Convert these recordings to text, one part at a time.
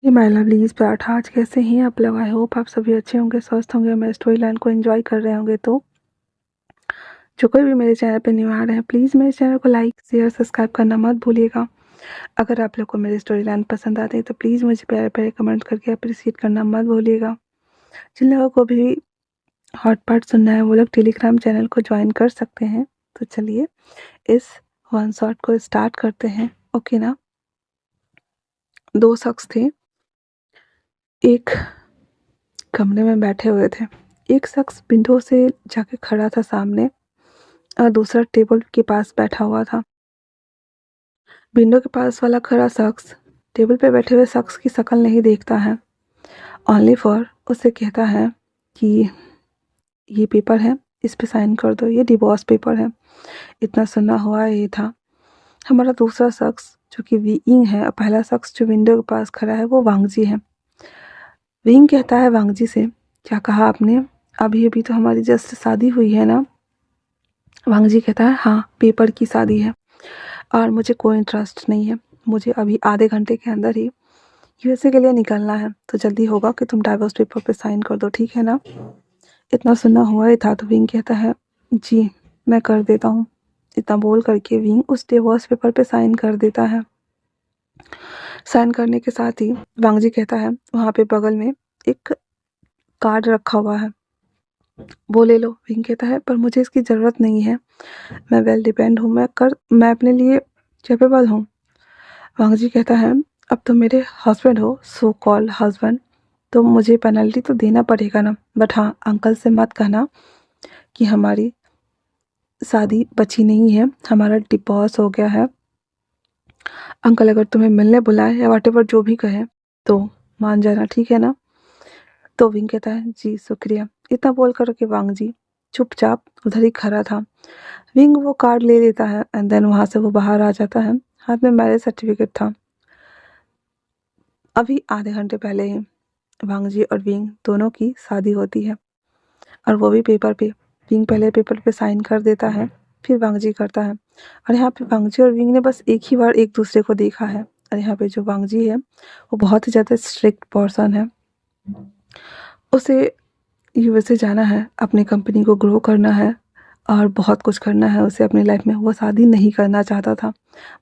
ये my lovelies paratha आज कैसे हैं आप लोग। आई होप आप सभी अच्छे होंगे, स्वस्थ होंगे, मेरे स्टोरी लाइन को एंजॉय कर रहे होंगे। तो जो कोई भी मेरे चैनल पे न्यू आ रहे हैं, प्लीज़ मेरे चैनल को लाइक शेयर सब्सक्राइब करना मत भूलिएगा। अगर आप लोग को मेरी स्टोरी लाइन पसंद आते हैं तो प्लीज़ मुझे प्यारे प्यारे कमेंट करके अप्रिशिएट करना मत भूलिएगा। जिन लोगों को भी हॉट पार्ट सुनना है वो लोग टेलीग्राम चैनल को ज्वाइन कर सकते हैं। तो चलिए इस वन शॉट को स्टार्ट करते हैं। ओके ना। दो शख्स थे, एक कमरे में बैठे हुए थे। एक शख्स विंडो से जाके खड़ा था सामने और दूसरा टेबल के पास बैठा हुआ था। विंडो के पास वाला खड़ा शख्स टेबल पे बैठे हुए शख्स की शक्ल नहीं देखता है, ओनली फॉर उसे कहता है कि ये पेपर है, इस पे साइन कर दो, ये डिवोर्स पेपर है। इतना सुना हुआ ये था। हमारा दूसरा शख्स जो कि विंग है, और पहला शख्स जो विंडो के पास खड़ा है वो वांगजी है। विंग कहता है वांगजी से, क्या कहा आपने? अभी अभी तो हमारी जस्ट शादी हुई है ना। वांगजी कहता है, हाँ पेपर की शादी है और मुझे कोई इंटरेस्ट नहीं है। मुझे अभी आधे घंटे के अंदर ही यूएसए के लिए निकलना है, तो जल्दी होगा कि तुम डाइवोर्स पेपर पे साइन कर दो, ठीक है ना। इतना सुना हुआ ही था तो विंग कहता है, जी मैं कर देता हूँ। इतना बोल करके विंग उस डिवोर्स पेपर पे साइन कर देता है। साइन करने के साथ ही वांगजी कहता है, वहाँ पे बगल में एक कार्ड रखा हुआ है, वो ले लो। विंग कहता है, पर मुझे इसकी ज़रूरत नहीं है, मैं वेल डिपेंड हूँ, मैं अपने लिए कैपेबल हूँ। वांगजी कहता है, अब तो मेरे हस्बैंड हो, सो कॉल्ड हस्बैंड, तो मुझे पेनल्टी तो देना पड़ेगा ना। बट हाँ, अंकल से मत कहना कि हमारी शादी बची नहीं है, हमारा डिवोर्स हो गया है। अंकल अगर तुम्हें मिलने बुलाए या व्हाटएवर जो भी कहे तो मान जाना, ठीक है ना। तो विंग कहता है, जी शुक्रिया। इतना बोल कर के वांगजी चुपचाप उधर ही खड़ा था। विंग वो कार्ड ले लेता है एंड देन वहाँ से वो बाहर आ जाता है। हाथ में मैरिज सर्टिफिकेट था। अभी आधे घंटे पहले ही वांगजी और विंग दोनों की शादी होती है, और वो भी पेपर पे। विंग पहले पेपर पे साइन कर देता है, फिर वांगजी करता है। और यहाँ पे वांगजी और विंग ने बस एक ही बार एक दूसरे को देखा है। और यहाँ पे जो वांगजी है वो बहुत ही ज़्यादा स्ट्रिक्ट पर्सन है। उसे यूएसए जाना है, अपनी कंपनी को ग्रो करना है और बहुत कुछ करना है उसे अपनी लाइफ में। वो शादी नहीं करना चाहता था,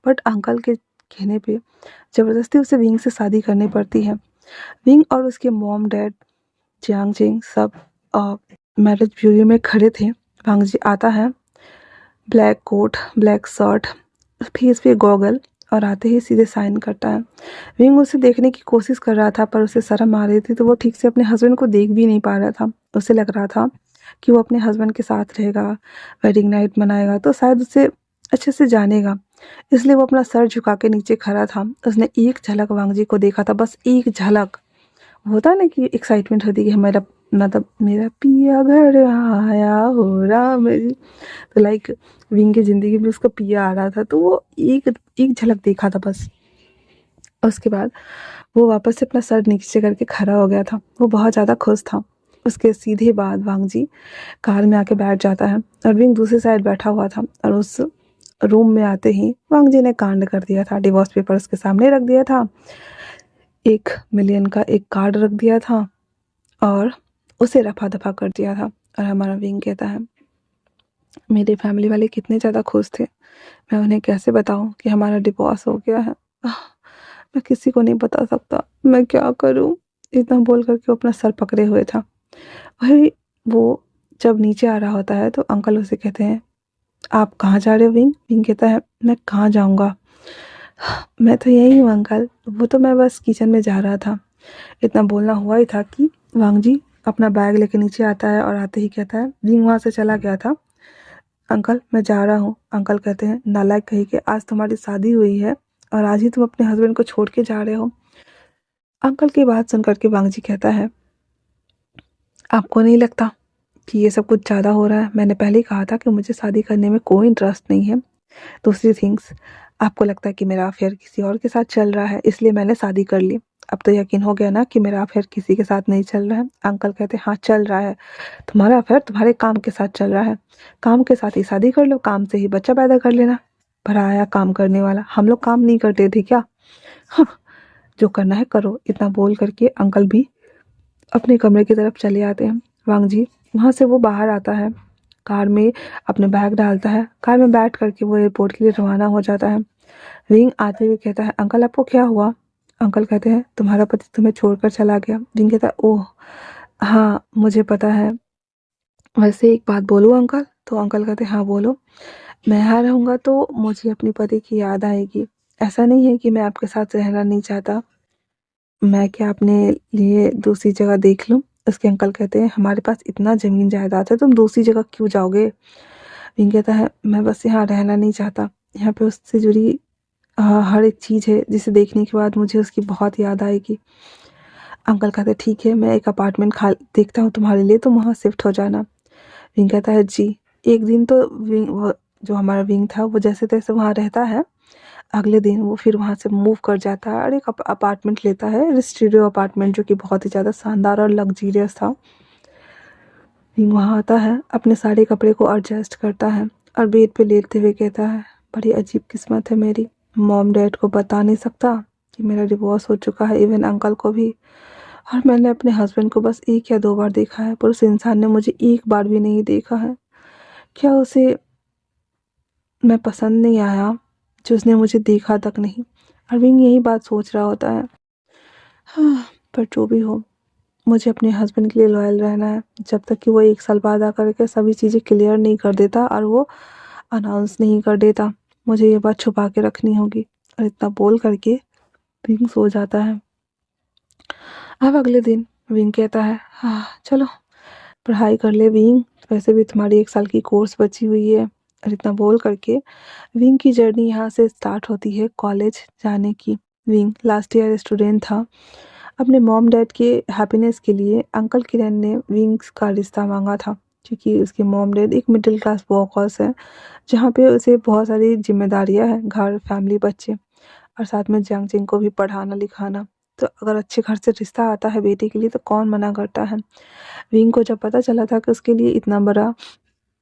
बट अंकल के कहने पे ज़बरदस्ती उसे विंग से शादी करनी पड़ती है। विंग और उसके मॉम डैड जियांग जिंग सब मैरिज ब्यूरो में खड़े थे। वांगजी आता है, black coat, black shirt, face पे गॉगल, और आते ही सीधे साइन करता है। विंग उसे देखने की कोशिश कर रहा था पर उसे शर्म आ रही थी, तो वो ठीक से अपने हस्बैंड को देख भी नहीं पा रहा था। उसे लग रहा था कि वो अपने हस्बैंड के साथ रहेगा, वेडिंग नाइट मनाएगा तो शायद उसे अच्छे से जानेगा, इसलिए वो अपना सर झुका के नीचे खड़ा था। उसने एक झलक वांगजी को देखा था, बस एक झलक। होता है ना कि एक्साइटमेंट होती है कि हमारा मतलब मेरा पिया घर आया हो राम जी। तो लाइक विंग की ज़िंदगी में उसका पिया आ रहा था, तो वो एक एक झलक देखा था बस। उसके बाद वो वापस से अपना सर नीचे करके खड़ा हो गया था। वो बहुत ज़्यादा खुश था। उसके सीधे बाद वांगजी कार में आके बैठ जाता है और विंग दूसरी साइड बैठा हुआ था। और उस रूम में आते ही वांगजी ने कांड कर दिया था। डिवोर्स पेपर उसके सामने रख दिया था, 1 मिलियन का एक कार्ड रख दिया था और उसे रफा दफा कर दिया था। और हमारा विंग कहता है, मेरे फैमिली वाले कितने ज़्यादा खुश थे, मैं उन्हें कैसे बताऊं कि हमारा डिवोर्स हो गया है। मैं किसी को नहीं बता सकता, मैं क्या करूं। इतना बोल करके वो अपना सर पकड़े हुए था। वही वो जब नीचे आ रहा होता है तो अंकल उसे कहते हैं, आप कहाँ जा रहे हो विंग? विंग कहता है, मैं कहाँ जाऊँगा, मैं तो यही हूँ अंकल, वो तो मैं बस किचन में जा रहा था। इतना बोलना हुआ ही था कि वांगजी अपना बैग लेके नीचे आता है और आते ही कहता है, विंग वहाँ से चला गया था, अंकल मैं जा रहा हूँ। अंकल कहते हैं, नालायक कहीं के, आज तुम्हारी शादी हुई है और आज ही तुम अपने हस्बैंड को छोड़ के जा रहे हो। अंकल की बात सुन करके वांगजी कहता है, आपको नहीं लगता कि ये सब कुछ ज़्यादा हो रहा है? मैंने पहले ही कहा था कि मुझे शादी करने में कोई इंटरेस्ट नहीं है। दूसरी थिंग्स, आपको लगता है कि मेरा अफेयर किसी और के साथ चल रहा है इसलिए मैंने शादी कर ली। अब तो यकीन हो गया ना कि मेरा अफेयर किसी के साथ नहीं चल रहा है। अंकल कहते हैं, हाँ चल रहा है, तुम्हारा अफेयर तुम्हारे काम के साथ चल रहा है। काम के साथ ही शादी कर लो, काम से ही बच्चा पैदा कर लेना। भरा आया काम करने वाला, हम लोग काम नहीं करते थे क्या? हाँ, जो करना है करो। इतना बोल करके अंकल भी अपने कमरे की तरफ चले आते हैं। वांगजी वहाँ से वो बाहर आता है, कार में अपने बैग डालता है, कार में बैठ करके वो एयरपोर्ट के लिए रवाना हो जाता है। विंग आते हुए कहता है, अंकल आपको क्या हुआ? अंकल कहते हैं, तुम्हारा पति तुम्हें छोड़कर चला गया। विंग कहता है, ओह हाँ मुझे पता है, वैसे एक बात बोलूँ अंकल? तो अंकल कहते हैं, हाँ बोलो। मैं यहाँ रहूँगा तो मुझे अपने पति की याद आएगी। ऐसा नहीं है कि मैं आपके साथ रहना नहीं चाहता, मैं क्या अपने लिए दूसरी जगह देख लूँ? उसके अंकल कहते हैं, हमारे पास इतना ज़मीन जायदाद है, तुम दूसरी जगह क्यों जाओगे? विंग कहता है, मैं बस यहाँ रहना नहीं चाहता, यहाँ पे उससे जुड़ी हर एक चीज़ है जिसे देखने के बाद मुझे उसकी बहुत याद आएगी। अंकल कहते हैं, ठीक है मैं एक अपार्टमेंट खा देखता हूँ तुम्हारे लिए, तुम वहाँ शिफ्ट हो जाना। विंग कहता है, जी। एक दिन तो जो हमारा विंग था वो जैसे तैसे वहाँ रहता है, अगले दिन वो फिर वहाँ से मूव कर जाता है और एक अपार्टमेंट लेता है, स्टूडियो अपार्टमेंट, जो कि बहुत ही ज़्यादा शानदार और लग्जरियस था। विंग वहाँ आता है, अपने सारे कपड़े को एडजस्ट करता है और बेड पे लेटते हुए कहता है, बड़ी अजीब किस्मत है मेरी, मॉम डैड को बता नहीं सकता कि मेरा डिवोर्स हो चुका है, इवन अंकल को भी, और मैंने अपने हस्बैंड को बस 1 या 2 बार देखा है, पर उस इंसान ने मुझे 1 बार भी नहीं देखा है। क्या उसे मैं पसंद नहीं आया जो उसने मुझे देखा तक नहीं? अरविंद यही बात सोच रहा होता है। हाँ, पर जो भी हो, मुझे अपने हस्बैंड के लिए लॉयल रहना है, जब तक कि वो 1 साल बाद आकर के सभी चीज़ें क्लियर नहीं कर देता और वो अनाउंस नहीं कर देता, मुझे ये बात छुपा के रखनी होगी। और इतना बोल करके विंग सो जाता है। अब अगले दिन विंग कहता है, हाँ चलो पढ़ाई कर ले विंग, वैसे भी तुम्हारी 1 साल की कोर्स बची हुई है। और इतना बोल करके विंग की जर्नी यहाँ से स्टार्ट होती है कॉलेज जाने की। विंग लास्ट ईयर स्टूडेंट था। अपने मॉम डैड के हैप्पीनेस के लिए अंकल किरण ने विंग्स का रिश्ता मांगा था, क्योंकि उसके मॉम डैड एक मिडिल क्लास वर्कर्स है, जहाँ पे उसे बहुत सारी जिम्मेदारियाँ हैं, घर, फैमिली, बच्चे, और साथ में जंग जिंग को भी पढ़ाना लिखाना। तो अगर अच्छे घर से रिश्ता आता है बेटी के लिए तो कौन मना करता है। विंग को जब पता चला था कि उसके लिए इतना बड़ा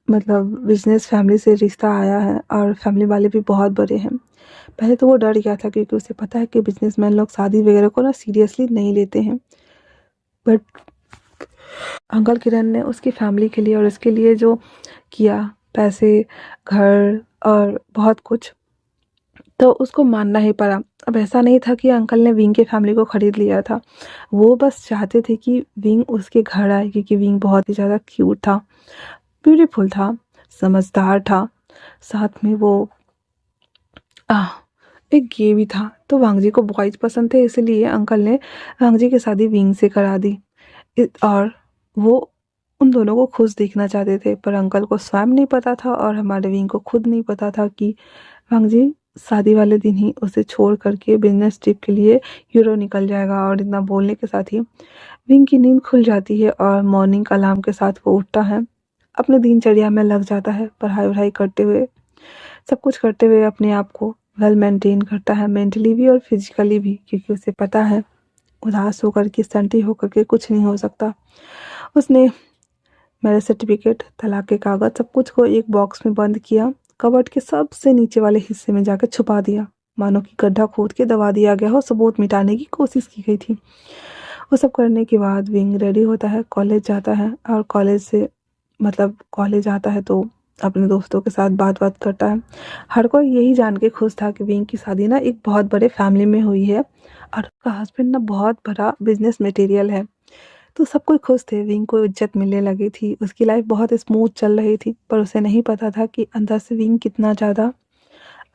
मतलब बिजनेस फैमिली से रिश्ता आया है और फैमिली वाले भी बहुत बड़े हैं, पहले तो वो डर गया था, क्योंकि उसे पता है कि बिजनेसमैन लोग शादी वगैरह को ना सीरियसली नहीं लेते हैं। बट अंकल किरण ने उसकी फैमिली के लिए और उसके लिए जो किया, पैसे, घर और बहुत कुछ, तो उसको मानना ही पड़ा। अब ऐसा नहीं था कि अंकल ने विंग के फैमिली को ख़रीद लिया था, वो बस चाहते थे कि विंग उसके घर आए, क्योंकि विंग बहुत ही ज़्यादा क्यूट था, ब्यूटीफुल था, समझदार था, साथ में वो एक गे भी था। तो वांगजी को बॉयज पसंद थे, इसलिए अंकल ने वांगजी की शादी विंग से करा दी। और वो उन दोनों को खुश देखना चाहते थे, पर अंकल को स्वयं नहीं पता था और हमारे विंग को खुद नहीं पता था कि वांगजी शादी वाले दिन ही उसे छोड़ करके बिजनेस ट्रिप के लिए यूरोप निकल जाएगा। और इतना बोलने के साथ ही विंग की नींद खुल जाती है और मॉर्निंग अलार्म के साथ वो उठता है, अपने दिनचर्या में लग जाता है, पढ़ाई वढ़ाई करते हुए, सब कुछ करते हुए अपने आप को वेल मेंटेन करता है, मेंटली भी और फिजिकली भी, क्योंकि उसे पता है उदास होकर के, सन्टी होकर के कुछ नहीं हो सकता। उसने मैरिज सर्टिफिकेट, तलाक के कागज, सब कुछ को एक बॉक्स में बंद किया, कबर्ड के सबसे नीचे वाले हिस्से में जाकर छुपा दिया, मानो कि गड्ढा खोद के दबा दिया गया हो, सबूत मिटाने की कोशिश की गई थी। वो सब करने के बाद विंग रेडी होता है, कॉलेज जाता है, और कॉलेज से मतलब कॉलेज आता है तो अपने दोस्तों के साथ बात करता है। हर कोई यही जान के खुश था कि विंग की शादी ना एक बहुत बड़े फैमिली में हुई है और उसका हस्बैंड ना बहुत बड़ा बिजनेस मटेरियल है। तो सब कोई खुश थे, विंग को इज्जत मिलने लगी थी, उसकी लाइफ बहुत स्मूथ चल रही थी, पर उसे नहीं पता था कि अंदर से विंग कितना ज़्यादा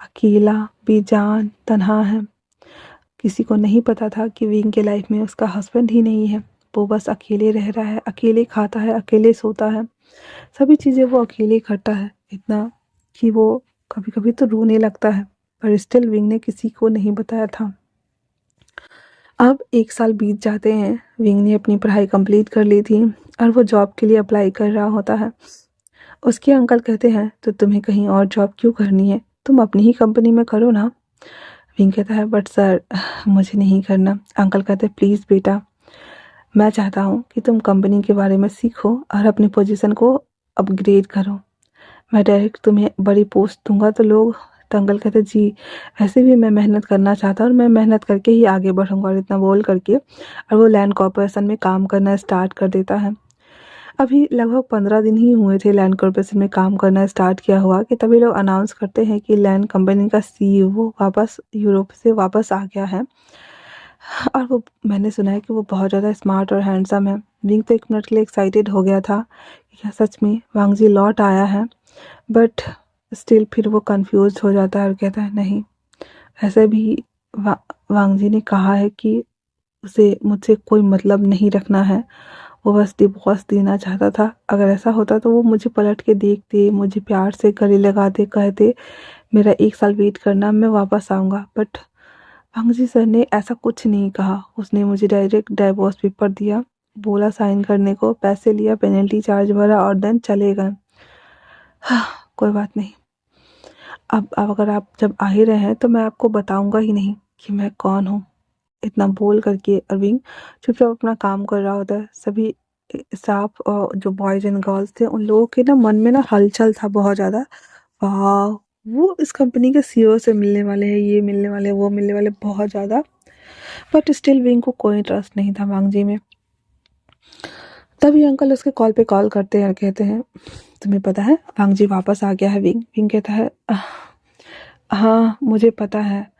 अकेला, बेजान, तन्हा है। किसी को नहीं पता था कि विंग के लाइफ में उसका हस्बैंड ही नहीं है, वो बस अकेले रह रहा है, अकेले खाता है, अकेले सोता है, सभी चीज़ें वो अकेले करता है, इतना कि वो कभी कभी तो रोने लगता है, पर स्टिल विंग ने किसी को नहीं बताया था। अब 1 साल बीत जाते हैं, विंग ने अपनी पढ़ाई कंप्लीट कर ली थी और वो जॉब के लिए अप्लाई कर रहा होता है। उसके अंकल कहते हैं, तो तुम्हें कहीं और जॉब क्यों करनी है, तुम अपनी ही कंपनी में करो ना। विंग कहता है, बट सर मुझे नहीं करना। अंकल कहते हैं, प्लीज़ बेटा, मैं चाहता हूँ कि तुम कंपनी के बारे में सीखो और अपनी पोजीशन को अपग्रेड करो। मैं डायरेक्ट तुम्हें बड़ी पोस्ट दूंगा तो लोग तो अंकल कहते जी ऐसे भी मैं मेहनत करना चाहता हूँ और मैं मेहनत करके ही आगे बढ़ूंगा, और इतना बोल करके और वो लैंड कॉर्पोरेशन में काम करना स्टार्ट कर देता है। अभी लगभग 15 दिन ही हुए थे लैंड कॉर्पोरेशन में काम करना स्टार्ट किया हुआ कि तभी लोग अनाउंस करते हैं कि लैंड कंपनी का सीईओ वापस यूरोप से वापस आ गया है। और वो मैंने सुना है कि वो बहुत ज़्यादा स्मार्ट और हैंडसम है। विंग तो एक मिनट के लिए एक्साइटेड हो गया था कि क्या सच में वांगजी लौट आया है, बट स्टिल फिर वो कंफ्यूज हो जाता है और कहता है नहीं, ऐसे भी वांगजी ने कहा है कि उसे मुझसे कोई मतलब नहीं रखना है, वो बस डिवोर्स देना चाहता था। अगर ऐसा होता तो वो मुझे पलट के देखते, मुझे प्यार से गले लगाते, कहते मेरा 1 साल वेट करना, मैं वापस आऊँगा। बट वांगजी सर ने ऐसा कुछ नहीं कहा। उसने मुझे डायरेक्ट डाइवोर्स पेपर दिया, बोला साइन करने को, पैसे लिया, पेनल्टी चार्ज भरा और देन चले गए। हाँ, कोई बात नहीं। अब अगर आप जब आ ही रहे हैं तो मैं आपको बताऊंगा ही नहीं कि मैं कौन हूँ। इतना बोल करके अरविंद चुपचाप अपना काम कर रहा होता है। सभी स्टाफ और जो बॉयज एंड गर्ल्स थे उन लोगों के ना मन में ना हलचल था बहुत ज़्यादा। वाह, वो इस कंपनी के सीईओ से मिलने वाले हैं, ये मिलने वाले, वो मिलने वाले, बहुत ज़्यादा। बट स्टिल विंग को कोई ट्रस्ट नहीं था वांगजी में। तभी अंकल उसके कॉल पे कॉल करते हैं और कहते हैं तुम्हें पता है वांगजी वापस आ गया है। विंग विंग कहता है हाँ मुझे पता है,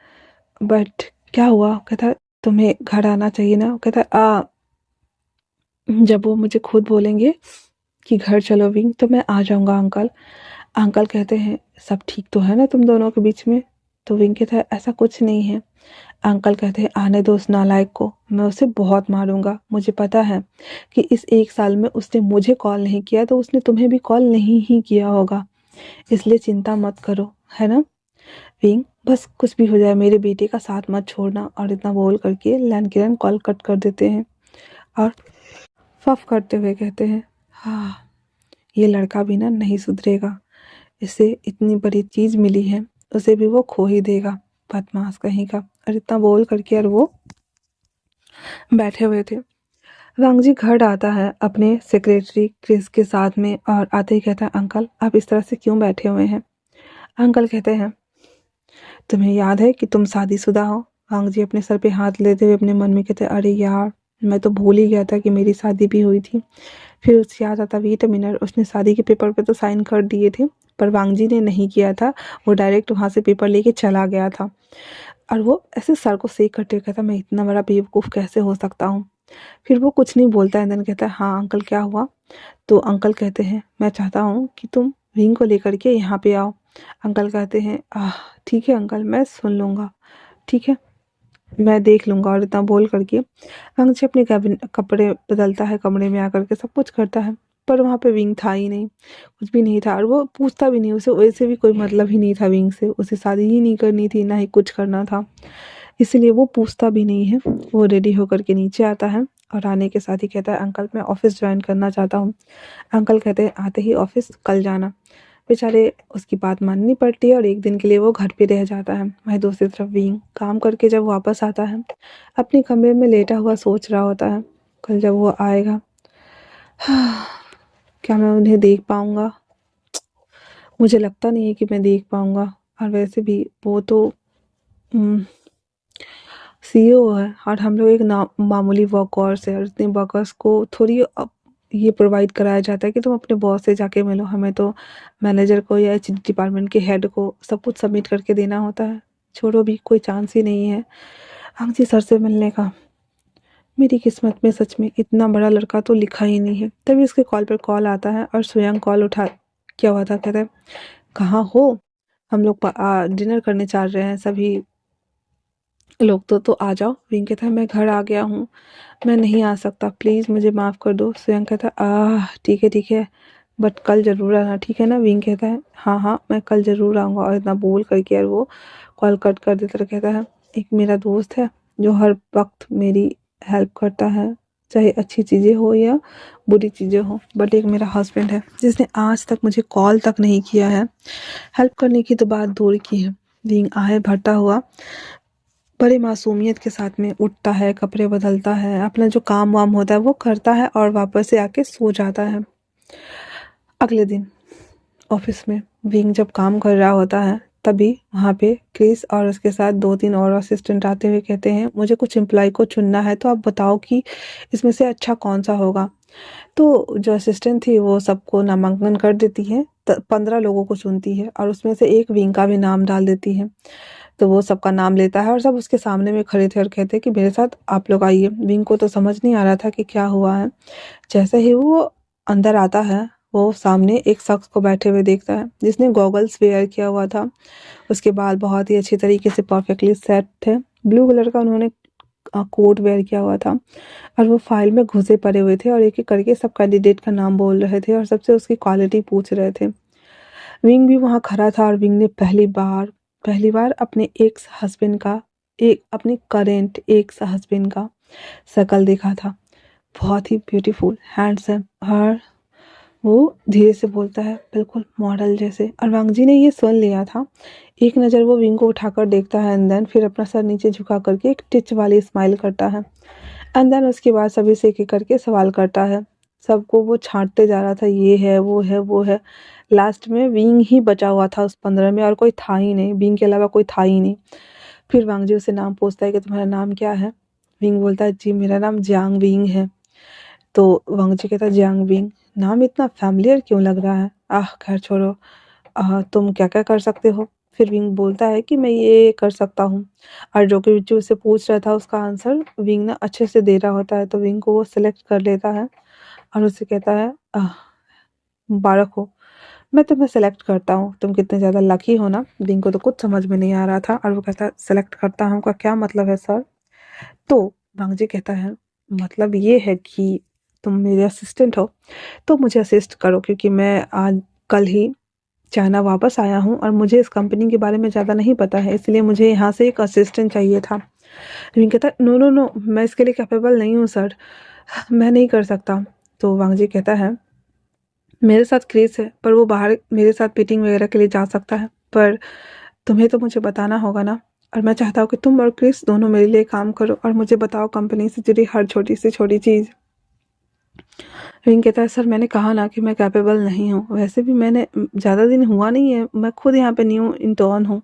बट क्या हुआ? कहता है तुम्हें घर आना चाहिए ना। कहता है जब वो मुझे खुद बोलेंगे कि घर चलो विंग तो मैं आ जाऊंगा अंकल। अंकल कहते हैं सब ठीक तो है ना तुम दोनों के बीच में? तो विंग कहता है ऐसा कुछ नहीं है। अंकल कहते हैं आने दो उस नालायक को, मैं उसे बहुत मारूंगा। मुझे पता है कि इस 1 साल में उसने मुझे कॉल नहीं किया तो उसने तुम्हें भी कॉल नहीं ही किया होगा, इसलिए चिंता मत करो, है ना विंग? बस कुछ भी हो जाए मेरे बेटे का साथ मत छोड़ना। और इतना बोल करके लैन किरण कॉल कट कर देते हैं और फफ करते हुए कहते हैं हाँ ये लड़का भी ना नहीं सुधरेगा, इसे इतनी बड़ी चीज़ मिली है, उसे भी वो खो ही देगा, बदमाश कहीं का। और इतना बोल करके और वो बैठे हुए थे। वांगजी घर आता है अपने सेक्रेटरी क्रिस के साथ में और आते ही कहता है अंकल आप इस तरह से क्यों बैठे हुए हैं? अंकल कहते हैं तुम्हें याद है कि तुम शादीशुदा हो? वांगजी अपने सर पे हाथ लेते हुए अपने मन में कहते अरे यार मैं तो भूल ही गया था कि मेरी शादी भी हुई थी। फिर उससे याद आता वेट अ मिनट, उसने शादी के पेपर पे तो साइन कर दिए थे पर वांगजी ने नहीं किया था। वो डायरेक्ट वहाँ से पेपर लेके चला गया था। और वो ऐसे सर को सेक करते हुए कहता मैं इतना बड़ा बेवकूफ़ कैसे हो सकता हूँ? फिर वो कुछ नहीं बोलता है। देन कहता है हाँ अंकल क्या हुआ? तो अंकल कहते हैं मैं चाहता हूँ कि तुम विंग को लेकर के यहाँ पे आओ। अंकल कहते हैं ठीक है अंकल मैं सुन लूँगा, ठीक है मैं देख लूँगा। और इतना बोल करके अंकल अपने कैबिन कपड़े बदलता है, कमरे में आकर के सब कुछ करता है, पर वहाँ पे विंग था ही नहीं, कुछ भी नहीं था। और वो पूछता भी नहीं, उसे वैसे भी कोई मतलब ही नहीं था विंग से, उसे शादी ही नहीं करनी थी ना ही कुछ करना था, इसलिए वो पूछता भी नहीं है। वो रेडी होकर के नीचे आता है और आने के साथ ही कहता है अंकल मैं ऑफिस ज्वाइन करना चाहता हूँ। अंकल कहते हैं आते ही ऑफिस कल जाना। बेचारे उसकी बात माननी पड़ती है और एक दिन के लिए वो घर पे रह जाता है। वहीं दूसरी तरफ विंग काम करके जब वापस आता है अपने कमरे में लेटा हुआ सोच रहा होता है कल जब वो आएगा क्या मैं उन्हें देख पाऊंगा? मुझे लगता नहीं है कि मैं देख पाऊंगा। और वैसे भी वो तो सीईओ है और हम लोग एक मामूली वर्कर्स है, और इतने वर्कर्स को थोड़ी ये प्रोवाइड कराया जाता है कि तुम अपने बॉस से जाके मिलो। हमें तो मैनेजर को या एच डिपार्टमेंट के हेड को सब कुछ सबमिट करके देना होता है। छोड़ो भी, कोई चांस ही नहीं है अंगजी सर से मिलने का। मेरी किस्मत में सच में इतना बड़ा लड़का तो लिखा ही नहीं है। तभी उसके कॉल पर कॉल आता है और स्वयं कॉल उठा क्या हुआ था, कहता है कहाँ हो? हम लोग डिनर करने चल रहे हैं सभी लोग, तो आ जाओ। विंग कहता है मैं घर आ गया हूँ, मैं नहीं आ सकता, प्लीज़ मुझे माफ़ कर दो। स्वयं कहता है ठीक है बट कल ज़रूर आना, ठीक है ना? विंग कहता है हाँ हाँ मैं कल ज़रूर आऊँगा। और इतना बोल करके यार वो कॉल कट कर देता है। कहता है एक मेरा दोस्त है जो हर वक्त मेरी हेल्प करता है, चाहे अच्छी चीज़ें हो या बुरी चीज़ें हो, बट एक मेरा हस्बैंड है जिसने आज तक मुझे कॉल तक नहीं किया है, हेल्प करने की तो बात दूर की है। विंग आहे भरता हुआ बड़े मासूमियत के साथ में उठता है, कपड़े बदलता है, अपना जो काम वाम होता है वो करता है और वापस से आके सो जाता है। अगले दिन ऑफिस में विंग जब काम कर रहा होता है तभी वहाँ पे क्रिस और उसके साथ 2-3 और असिस्टेंट आते हुए कहते हैं, मुझे कुछ एम्प्लॉय को चुनना है, तो आप बताओ कि इसमें से अच्छा कौन-सा होगा। तो जो असिस्टेंट थी वो सबको नामांकन कर देती है, 15 लोगों को चुनती है और उसमें से एक विंग का भी नाम डाल देती है। तो वो सबका नाम लेता है और सब उसके सामने में खड़े थे और कहते हैं कि मेरे साथ आप लोग आइए। विंग को तो समझ नहीं आ रहा था कि क्या हुआ है। जैसे ही वो अंदर आता है, वो सामने एक शख्स को बैठे हुए देखता है जिसने गॉगल्स वेयर किया हुआ था। उसके बाल बहुत ही अच्छी तरीके से परफेक्टली सेट थे। ब्लू कलर का उन्होंने कोट वेयर किया हुआ था और वो फाइल में घुसे पड़े हुए थे और एक-एक करके सब कैंडिडेट का नाम बोल रहे थे और सबसे उसकी क्वालिटी पूछ रहे थे। विंग भी वहाँ खड़ा था और विंग ने पहली बार अपने एक्स हस्बैंड का, एक अपने करेंट एक्स हस्बैंड का शक्ल देखा था। बहुत ही ब्यूटीफुल, हैंडसम और वो धीरे से बोलता है, बिल्कुल मॉडल जैसे। और वांगजी ने ये सुन लिया था। एक नज़र वो विंग को उठाकर देखता है एंड देन फिर अपना सर नीचे झुका करके एक टिच वाली स्माइल करता है एंड देन उसके बाद सभी से एक-एक करके सवाल करता है। सबको वो छाँटते जा रहा था, ये है, वो है, वो है। लास्ट में विंग ही बचा हुआ था उस 15 में और कोई था ही नहीं, विंग के अलावा कोई था ही नहीं। फिर वांगजी उससे नाम पूछता है कि तुम्हारा नाम क्या है? विंग बोलता है, जी मेरा नाम जियांग विंग है। तो वांगजी कहता है, जियांग विंग, नाम इतना फ़ैमिलियर क्यों लग रहा है? खैर छोड़ो। तुम क्या-क्या कर सकते हो? फिर विंग बोलता है कि मैं ये कर सकता हूँ और जो कि जो उससे पूछ रहा था उसका आंसर विंग ना अच्छे से दे रहा होता है, तो विंग को वो सेलेक्ट कर लेता है और उससे कहता है, मुबारक हो, मैं तुम्हें सेलेक्ट करता हूँ, तुम कितने ज़्यादा लकी हो ना। विंग को तो कुछ समझ में नहीं आ रहा था और वो कहता है, सेलेक्ट करता हूँ का क्या मतलब है सर? तो वांगजी कहता है, मतलब ये है कि तुम मेरे असिस्टेंट हो, तो मुझे असिस्ट करो क्योंकि मैं आज कल ही चाइना वापस आया हूँ और मुझे इस कंपनी के बारे में ज़्यादा नहीं पता है, इसलिए मुझे यहाँ से एक असिस्टेंट चाहिए था। विंग कहता है, नो नो नो, मैं इसके लिए कैपेबल नहीं हूँ सर, मैं नहीं कर सकता। तो वांगजी कहता है, मेरे साथ क्रिस है, पर वो बाहर मेरे साथ मीटिंग वगैरह के लिए जा सकता है, पर तुम्हें तो मुझे बताना होगा ना। और मैं चाहता हूँ कि तुम और क्रिस दोनों मेरे लिए काम करो और मुझे बताओ कंपनी से जुड़ी हर छोटी से छोटी चीज़। विंग कहता है, सर मैंने कहा ना कि मैं कैपेबल नहीं हूँ, वैसे भी मैंने ज़्यादा दिन हुआ नहीं है, मैं खुद यहाँ पे न्यू इंटर्न हूँ।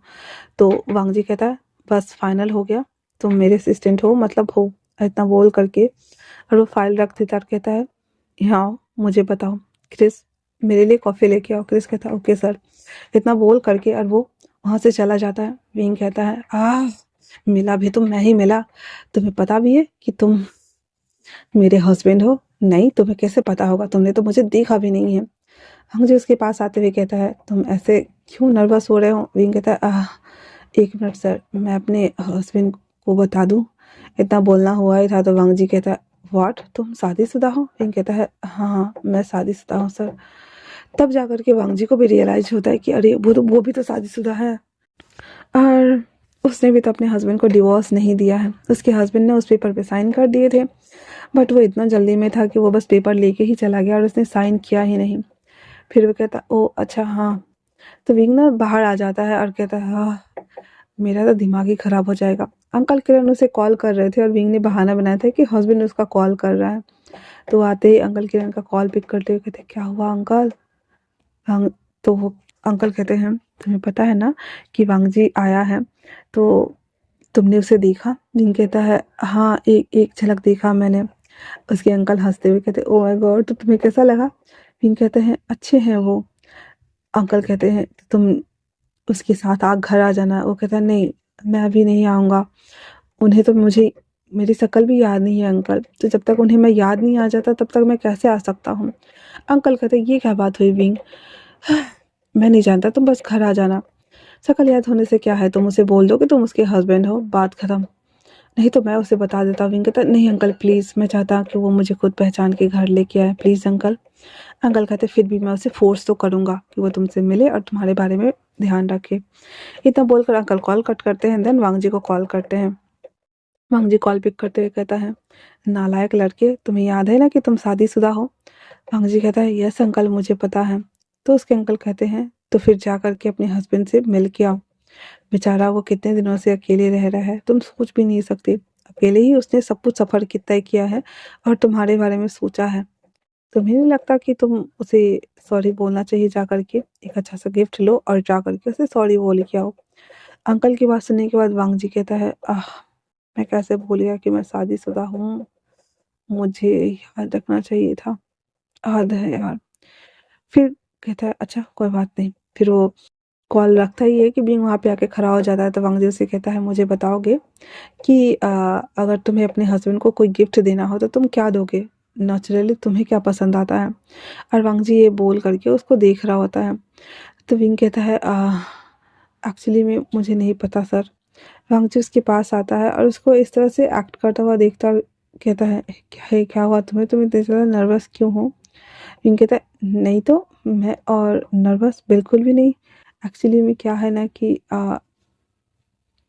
तो वांगजी कहता है, बस फाइनल हो गया, तुम मेरे असिस्टेंट हो, मतलब हो। इतना बोल करके और वो फाइल रख देता और कहता है, यहाँ आओ, मुझे बताओ क्रिस, मेरे लिए कॉफ़ी लेके आओ। क्रिस कहता है, ओके सर। इतना बोल करके और वो वहाँ से चला जाता है। विंग कहता है, मिला भी तो मैं ही मिला, तुम्हें पता भी है कि तुम मेरे हस्बैंड हो? नहीं, तुम्हें कैसे पता होगा, तुमने तो मुझे देखा भी नहीं है। मुझे उसके पास आते हुए कहता है, तुम ऐसे क्यों नर्वस हो रहे हो? विंग कहता है, 1 मिनट सर, मैं अपने हस्बैंड को बता दूँ? इतना बोलना हुआ ही था तो वांगजी कहता है, व्हाट, तुम शादीशुदा हो? विंग कहता है, हाँ, मैं शादीशुदा हूँ सर। तब जाकर के वांगजी को भी रियलाइज़ होता है कि अरे वो भी तो शादीशुदा है और उसने भी तो अपने हस्बैंड को डिवोर्स नहीं दिया है। उसके हस्बैंड ने उस पेपर पे साइन कर दिए थे, बट वो इतना जल्दी में था कि वो बस पेपर लेके ही चला गया और उसने साइन किया ही नहीं। फिर वो कहता, ओह अच्छा हाँ। तो विंग ना बाहर आ जाता है और कहता है, मेरा तो दिमाग ही खराब हो जाएगा। अंकल किरण उसे कॉल कर रहे थे और विंग ने बहाना बनाया था कि हस्बैंड उसका कॉल कर रहा है। तो आते ही अंकल किरण का कॉल पिक करते हुए कहते, क्या हुआ अंकल? तो वो अंकल कहते हैं, तुम्हें पता है ना कि वांगजी आया है, तो तुमने उसे देखा? विंग कहता है, हाँ, एक झलक देखा मैंने। उसके अंकल हंसते हुए कहते, ओह माय गॉड, तो तुम्हें कैसा लगा? विंग कहते हैं, अच्छे हैं वो। अंकल कहते हैं, तुम उसके साथ घर आ जाना। वो कहता है, नहीं, मैं अभी नहीं आऊँगा, उन्हें तो मुझे मेरी शक्ल भी याद नहीं है अंकल, तो जब तक उन्हें मैं याद नहीं आ जाता तब तक मैं कैसे आ सकता हूँ? अंकल कहते, ये क्या बात हुई विंग? मैं नहीं जानता, तुम बस घर आ जाना। शक्ल याद होने से क्या है, तुम उसे बोल दो कि तुम उसके हस्बैंड हो, बात खत्म। नहीं तो मैं उसे बता देता। विंग कहता, नहीं अंकल प्लीज़, मैं चाहता कि वो मुझे खुद पहचान के घर लेके आए, प्लीज़ अंकल। अंकल कहते, फिर भी मैं उसे फोर्स तो करूँगा कि वो तुमसे मिले और तुम्हारे बारे में ध्यान रखे। इतना बोलकर अंकल कॉल कट करते हैं, देन वांगजी को कॉल करते हैं। वांगजी कॉल पिक करते हुए कहता है, नालायक लड़के, तुम्हें याद है ना कि तुम शादीशुदा हो? वांगजी कहता है, यस अंकल, मुझे पता है। तो उसके अंकल कहते हैं, तो फिर जा करके अपने हस्बैंड से मिल के आओ। बेचारा वो कितने दिनों से अकेले रह रहा है, तुम सोच भी नहीं सकती। अकेले ही उसने सब कुछ सफ़र तय किया है और तुम्हारे बारे में सोचा है। तुम्हें नहीं लगता कि तुम उसे सॉरी बोलना चाहिए जा करके? एक अच्छा सा गिफ्ट लो और जा करके उसे सॉरी बोल के आओ। अंकल की बात सुनने के बाद वांग जी कहता है, आह! मैं कैसे भूल गया कि मैं शादीशुदा हूँ। मुझे याद रखना चाहिए था। हद है यार। फिर कहता है, अच्छा कोई बात नहीं। फिर वो कॉल रखता ही है कि बिंग वहाँ पे आके खड़ा हो जाता है, तो वांग जी उसे कहता है, मुझे बताओगे कि अगर तुम्हें अपने हस्बैंड को कोई गिफ्ट देना हो तो तुम क्या दोगे? नेचुरली तुम्हें क्या पसंद आता है? और वांग जी ये बोल करके उसको देख रहा होता है। तो विंग कहता है, एक्चुअली में मुझे नहीं पता सर। वांग जी उसके पास आता है और उसको इस तरह से एक्ट करता हुआ देखता कहता है, क्या हुआ तुम्हें? तुम इतने ज़्यादा नर्वस क्यों हो? विंग कहता है, नहीं तो मैं और नर्वस बिल्कुल भी नहीं। एक्चुअली में क्या है ना कि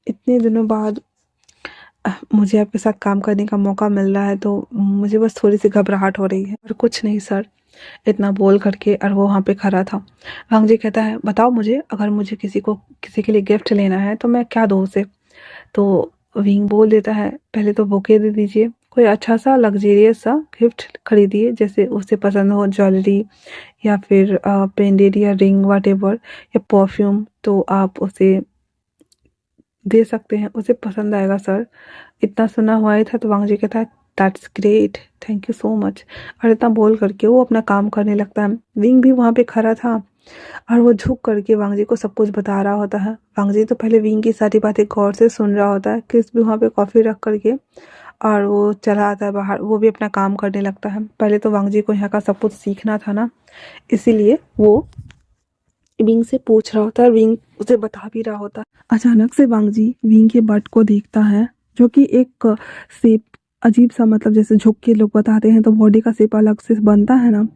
इतने दिनों बाद मुझे आपके साथ काम करने का मौका मिल रहा है, तो मुझे बस थोड़ी-सी घबराहट हो रही है और कुछ नहीं सर। इतना बोल करके और वो वहाँ पे खड़ा था। वांग जी कहता है, बताओ मुझे, अगर मुझे किसी के लिए गिफ्ट लेना है तो मैं क्या दूँ उसे? तो विंग बोल देता है, पहले तो बुके दे दीजिए, कोई अच्छा सा लग्ज़रियस सा गिफ्ट खरीदिए, जैसे उसे पसंद हो ज्वेलरी या फिर पेंडेंट या रिंग व्हाटएवर या परफ्यूम, तो आप उसे दे सकते हैं, उसे पसंद आएगा सर। इतना सुना हुआ ही था, तो वांग जी कहता है, that's great, thank you so much. और इतना बोल करके वो अपना काम करने लगता है। विंग भी वहाँ पे खड़ा था और वो झुक करके वांग जी को सब कुछ बता रहा होता है। वांग जी तो पहले विंग की सारी बातें गौर से सुन रहा होता है। क्रिस भी वहाँ पे कॉफ़ी रख करके और वो चला आता है बाहर, वो भी अपना काम करने लगता है। पहले तो वांग जी को यहाँ का सब कुछ सीखना था ना, इसीलिए वो विंग से पूछ रहा होता है, विंग उसे बता भी रहा होता है। अचानक से वांग जी विंग के बट को देखता है, जो कि एक शेप अजीब सा, मतलब जैसे झुक के लोग बताते हैं तो बॉडी का शेप अलग से बनता है ना।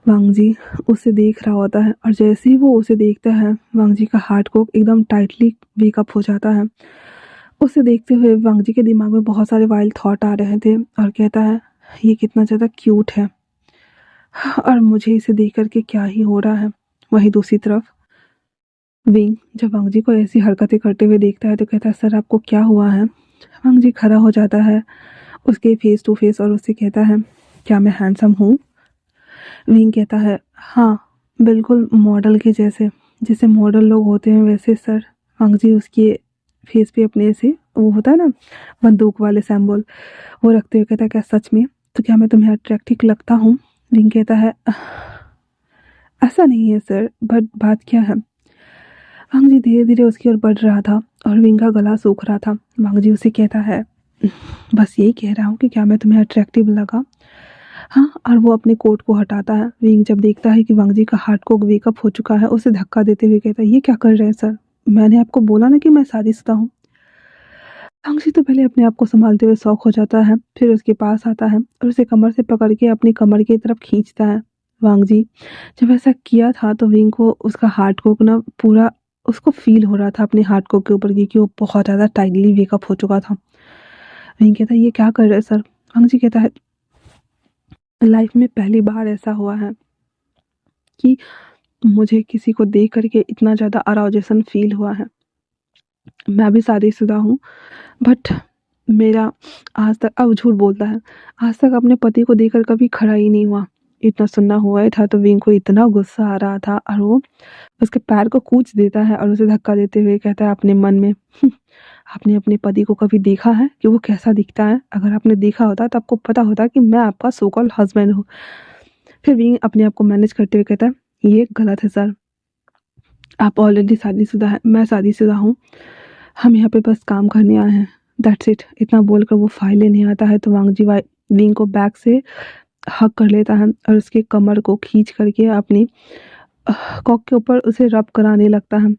वांग जी उसे देख रहा होता है और जैसे ही वो उसे देखता है, वांग जी का हार्ट को एकदम टाइटली वेकअप हो जाता है। उसे देखते हुए वांग जी के दिमाग में बहुत सारे वाइल्ड थॉट आ रहे थे और कहता है, ये कितना ज़्यादा क्यूट है और मुझे इसे देख करके क्या ही हो रहा है। वहीं दूसरी तरफ विंग जब वांग जी को ऐसी हरकतें करते हुए देखता है तो कहता है, सर आपको क्या हुआ है? वांग जी खड़ा हो जाता है उसके फेस टू फेस और उससे कहता है, क्या मैं हैंडसम हूँ? विंग कहता है, हाँ बिल्कुल मॉडल के जैसे, जैसे मॉडल लोग होते हैं वैसे सर। वांग जी उसके फेस पे अपने से वो होता है ना बंदूक वाले सिंबल, वो रखते हुए कहता है, क्या सच में? तो क्या मैं तुम्हें अट्रैक्टिव लगता हूँ? विंग कहता है, ऐसा नहीं है सर, बट बात क्या है? वांग जी धीरे धीरे उसकी ओर बढ़ रहा था और विंग का गला सूख रहा था। वांग जी उसे कहता है, बस यही कह रहा हूँ कि क्या मैं तुम्हें अट्रैक्टिव लगा? हाँ। और वो अपने कोट को हटाता है। विंग जब देखता है कि वांग जी का हार्ट को वेकअप हो चुका है, उसे धक्का देते हुए कहता है, ये क्या कर रहे हैं सर? मैंने आपको बोला ना कि मैं शादीशुदा हूँ। वांग जी तो पहले अपने आप को संभालते हुए शॉक हो जाता है, फिर उसके पास आता है और उसे कमर से पकड़ के अपनी कमर की तरफ खींचता है। वांग जी जब ऐसा किया था तो विंग को उसका हार्ट को ना पूरा उसको फील हो रहा था अपने हार्ट को के ऊपर कि वो बहुत ज़्यादा टाइटली वेकअप हो चुका था। विंग कहता है, ये क्या कर रहे हैं सर? वांग जी कहता है, लाइफ में पहली बार ऐसा हुआ है कि मुझे किसी को देख करके इतना ज़्यादा अराउजेशन फील हुआ है। मैं भी शादीशुदा हूँ, बट मेरा आज तक, अब झूठ बोलता है, आज तक अपने पति को देखकर कभी खड़ा ही नहीं हुआ। इतना सुनना हुआ ही था तो विंग को इतना गुस्सा आ रहा था और वो उसके पैर को कूच देता है और उसे धक्का देते हुए कहता है अपने मन में, आपने अपने पति को कभी देखा है कि वो कैसा दिखता है? अगर आपने देखा होता तो आपको पता होता कि मैं आपका सो कॉल्ड हस्बैंड हूँ। फिर विंग अपने आप को मैनेज करते हुए कहता है, ये गलत है सर, आप ऑलरेडी शादीशुदा हैं, मैं शादीशुदा हूँ, हम यहाँ पे बस काम करने आए हैं, दैट्स इट। इतना बोलकर वो फाइल लेने आता है तो वांग जी विंग को बैक से हक कर लेता है और उसके कमर को खींच करके अपनी कॉक के ऊपर उसे रब कराने लगता है।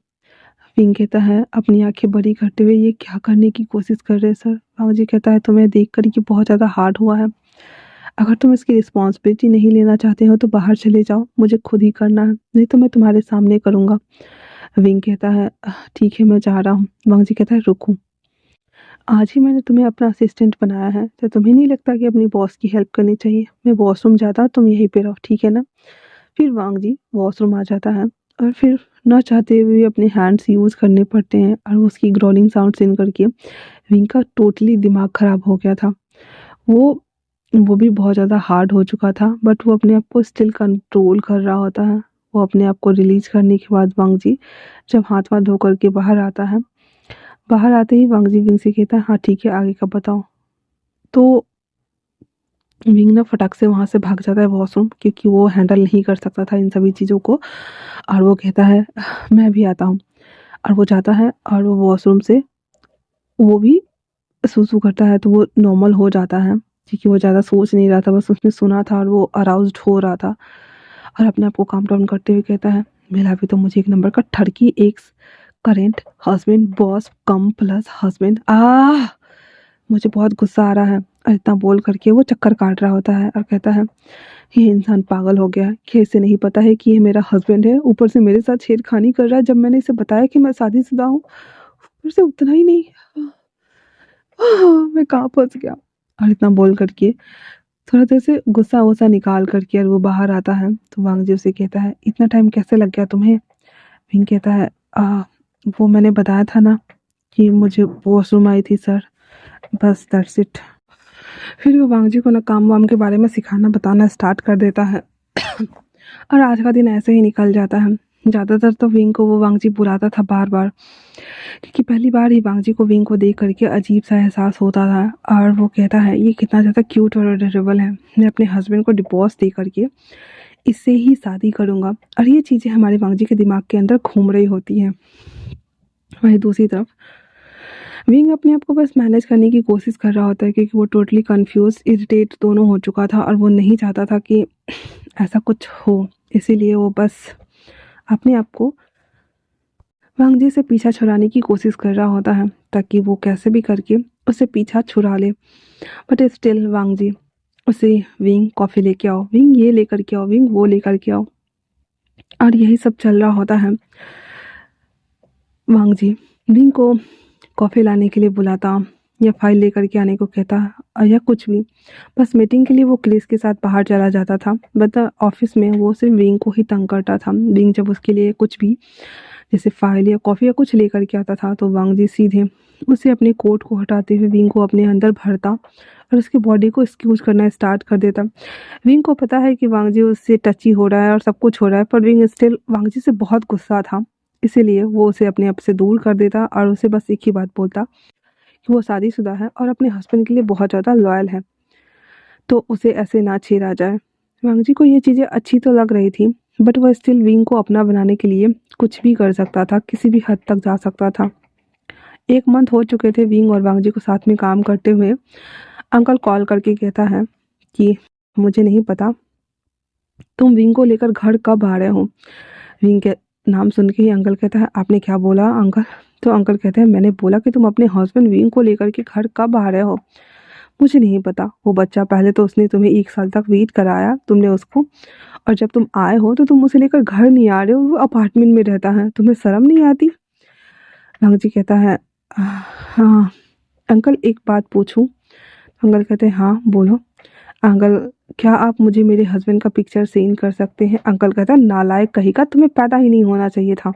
विंग कहता है अपनी आंखें बड़ी करते हुए, ये क्या करने की कोशिश कर रहे हैं सर? वांग जी कहता है, तुम्हें देख कर ये बहुत ज़्यादा हार्ड हुआ है, अगर तुम इसकी रिस्पॉन्सिबिलिटी नहीं लेना चाहते हो तो बाहर चले जाओ, मुझे खुद ही करना है, नहीं तो मैं तुम्हारे सामने करूँगा। विंग कहता है, ठीक है मैं जा रहा हूँ। वांग जी कहता है, रुको, आज ही मैंने तुम्हें अपना असिस्टेंट बनाया है, तो तुम्हें नहीं लगता कि अपनी बॉस की हेल्प करनी चाहिए? मैं वॉशरूम जाता, तुम यहीं पे रहो, ठीक है ना? फिर वांग जी वॉशरूम आ जाता है और फिर ना चाहते हुए भी अपने हैंड्स यूज़ करने पड़ते हैं और उसकी ग्रोलिंग साउंड सुन करके विंग का टोटली दिमाग ख़राब हो गया था। वो वो भी बहुत ज़्यादा हार्ड हो चुका था, बट वो अपने आप को स्टिल कंट्रोल कर रहा होता है। वो अपने आप को रिलीज़ करने के बाद वांग जी जब हाथ-वाथ धो कर के बाहर आता है, बाहर आते ही वांग जी विंग से कहता है, "हाँ, ठीक है, आगे का बताओ।" तो विंग ना फटाक से वहाँ से भाग जाता है वॉशरूम, क्योंकि वो हैंडल नहीं कर सकता था इन सभी चीज़ों को, और वो कहता है, "मैं भी आता हूँ।" और वो जाता है और वो वॉशरूम से वो भी सूसू करता है, तो वो नॉर्मल हो जाता है, क्योंकि वो ज़्यादा सोच नहीं रहा था, बस उसने सुना था और वो अराउज़्ड हो रहा था, और अपने आप को काम डाउन करते हुए कहता है, "मिला भी तो मुझे एक नंबर का ठरकी एक्स करेंट हस्बैंड बॉस कम प्लस हस्बैंड आह! मुझे बहुत गुस्सा आ रहा है।" और इतना बोल कर के वो चक्कर काट रहा होता है और कहता है, "ये इंसान पागल हो गया है, क्या इसे नहीं पता है कि ये मेरा हस्बैंड है? ऊपर से मेरे साथ छेड़खानी कर रहा है, जब मैंने इसे बताया कि मैं शादीशुदा हूँ, ऊपर से उतना ही नहीं। मैं कहाँ फँस गया?" और इतना बोल कर के थोड़ा देर से गुस्सा-वुस्सा निकाल कर के और वो बाहर आता है, तो वांग जी उसे कहता है, "इतना टाइम कैसे लग गया तुम्हें?" विंग कहता है, वो मैंने बताया था ना कि मुझे वॉशरूम आई थी सर, बस दैट्स इट।" फिर वो वांग जी को ना काम-वाम के बारे में सिखाना बताना स्टार्ट कर देता है। और आज का दिन ऐसे ही निकल जाता है। ज़्यादातर तो विंग को वो वांग जी बुलाता था बार-बार, क्योंकि पहली बार ही वांग जी को विंग को देख कर के अजीब-सा एहसास होता था, और वो कहता है, "ये कितना ज़्यादा क्यूट और अडोरेबल है। मैं अपने हस्बैंड को डिवोर्स दे कर के इससे ही शादी करूँगा।" और ये चीज़ें हमारे वांग जी के दिमाग के अंदर घूम रही होती हैं। वहीं दूसरी तरफ विंग अपने आप को बस मैनेज करने की कोशिश कर रहा होता है, क्योंकि वो टोटली कन्फ्यूज़, इरिटेट दोनों हो चुका था, और वो नहीं चाहता था कि ऐसा कुछ हो। इसीलिए वो बस अपने आप को वांग जी से पीछा छुड़ाने की कोशिश कर रहा होता है, ताकि वो कैसे भी करके उससे पीछा छुड़ा ले। बट स्टिल वांग जी उसे, "विंग कॉफ़ी लेके आओ, विंग ये लेकर के आओ, विंग वो लेकर के आओ।" और यही सब चल रहा होता है। वांग जी विंग को कॉफ़ी लाने के लिए बुलाता, या फाइल लेकर के आने को कहता, या कुछ भी। बस मीटिंग के लिए वो क्रिस के साथ बाहर चला जाता था, बट ऑफ़िस में वो सिर्फ़ विंग को ही तंग करता था। विंग जब उसके लिए कुछ भी, जैसे फाइल या कॉफ़ी या कुछ लेकर के आता था, तो वांग जी सीधे उसे अपने कोट को हटाते हुए विंग को अपने अंदर भरता और उसकी बॉडी को स्क्यूज़ करना स्टार्ट कर देता। विंग को पता है कि वांग जी उससे टची हो रहा है और सब कुछ हो रहा है, पर विंग स्टिल वांग जी से बहुत गुस्सा था। इसीलिए वो उसे अपने आप से दूर कर देता और उसे बस एक ही बात बोलता कि वो शादीशुदा है और अपने हस्बैंड के लिए बहुत ज़्यादा लॉयल है, तो उसे ऐसे ना छेड़ा जाए। वांग जी को ये चीज़ें अच्छी तो लग रही थी, बट वो स्टिल विंग को अपना बनाने के लिए कुछ भी कर सकता था, किसी भी हद तक जा सकता था। 1 मंथ हो चुके थे विंग और वांग जी को साथ में काम करते हुए। अंकल कॉल करके कहता है कि, "मुझे नहीं पता तुम विंग को लेकर घर कब आ रहे हो?" विंग के नाम सुन के ही अंकल कहता है, "आपने क्या बोला अंकल?" तो अंकल कहते हैं, "मैंने बोला कि तुम अपने हस्बैंड विंग को लेकर के घर कब आ रहे हो?" "मुझे नहीं पता, वो बच्चा पहले तो उसने तुम्हें 1 साल तक वेट कराया तुमने उसको, और जब तुम आए हो तो तुम उसे लेकर घर नहीं आ रहे हो, वो अपार्टमेंट में रहता है, तुम्हें शर्म नहीं आती?" वांग जी कहता है, हाँ अंकल एक बात पूछूं?" अंकल कहते हैं, "हाँ बोलो।" "अंकल क्या आप मुझे मेरे हस्बैंड का पिक्चर सेंड कर सकते हैं?" अंकल कहता है, "नालायक कहीं का, तुम्हें पैदा ही नहीं होना चाहिए था।